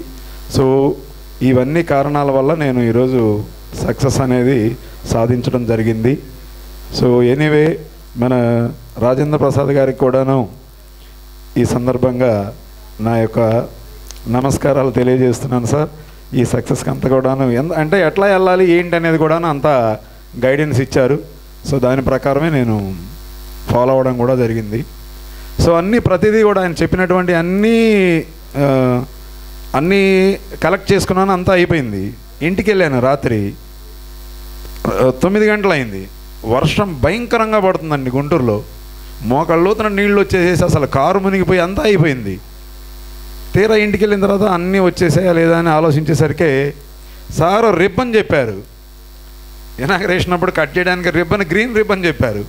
సో ఇవన్నీ కారణాల వల్ల నేను ఈరోజు సక్సెస్ అనేది సాధించడం జరిగింది. సో ఎనీవే మన రాజేంద్ర ప్రసాద్ గారికి కూడాను ఈ సందర్భంగా నా యొక్క నమస్కారాలు తెలియజేస్తున్నాను సార్. ఈ సక్సెస్కి అంతా కూడాను అంటే ఎట్లా వెళ్ళాలి ఏంటి అనేది కూడాను అంత గైడెన్స్ ఇచ్చారు. సో దాని ప్రకారమే నేను ఫాలో అవ్వడం కూడా జరిగింది. సో ప్రతిదీ కూడా ఆయన చెప్పినటువంటి అన్నీ కలెక్ట్ చేసుకున్నాను, అంతా అయిపోయింది. ఇంటికి వెళ్ళాను రాత్రి 9 గంటలు అయింది. వర్షం భయంకరంగా పడుతుందండి గుంటూరులో, మోకాళ్ళలోతున నీళ్ళు వచ్చేసేసి అసలు కారు మునిగిపోయి అంతా అయిపోయింది. తీరా ఇంటికి వెళ్ళిన తర్వాత అన్నీ వచ్చేసాయా లేదా అని ఆలోచించేసరికి సారు రిబ్బన్ చెప్పారు. ఇనాగరేషన్ అప్పుడు కట్ చేయడానికి గ్రీన్ రిబ్బన్ చెప్పారు.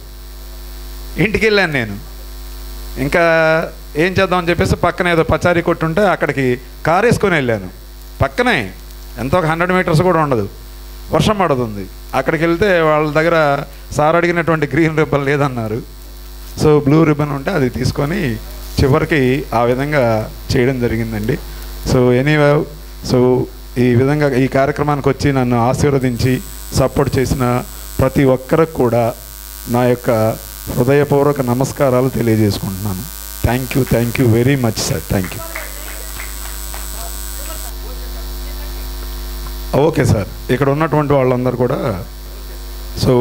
ఇంటికి వెళ్ళాను నేను. ఇంకా ఏం చేద్దామని చెప్పేసి పక్కన ఏదో పచారీ కొట్టుంటే అక్కడికి కారు వేసుకొని వెళ్ళాను. పక్కనే ఎంతో ఒక 100 meters కూడా ఉండదు, వర్షం పడుతుంది. అక్కడికి వెళ్తే వాళ్ళ దగ్గర సార్ అడిగినటువంటి గ్రీన్ రిబ్బన్ లేదన్నారు. సో బ్లూ రిబ్బన్ ఉంటే అది తీసుకొని చివరికి ఆ విధంగా చేయడం జరిగిందండి. సో ఎనీవే సో ఈ విధంగా ఈ కార్యక్రమానికి వచ్చి నన్ను ఆశీర్వదించి సపోర్ట్ చేసిన ప్రతి ఒక్కరికి కూడా నా యొక్క హృదయపూర్వక నమస్కారాలు తెలియజేసుకుంటున్నాను. Thank you very much sir. Thank you. Okay sir. ఇక్కడ ఉన్నటువంటి వాళ్ళందరూ కూడా సో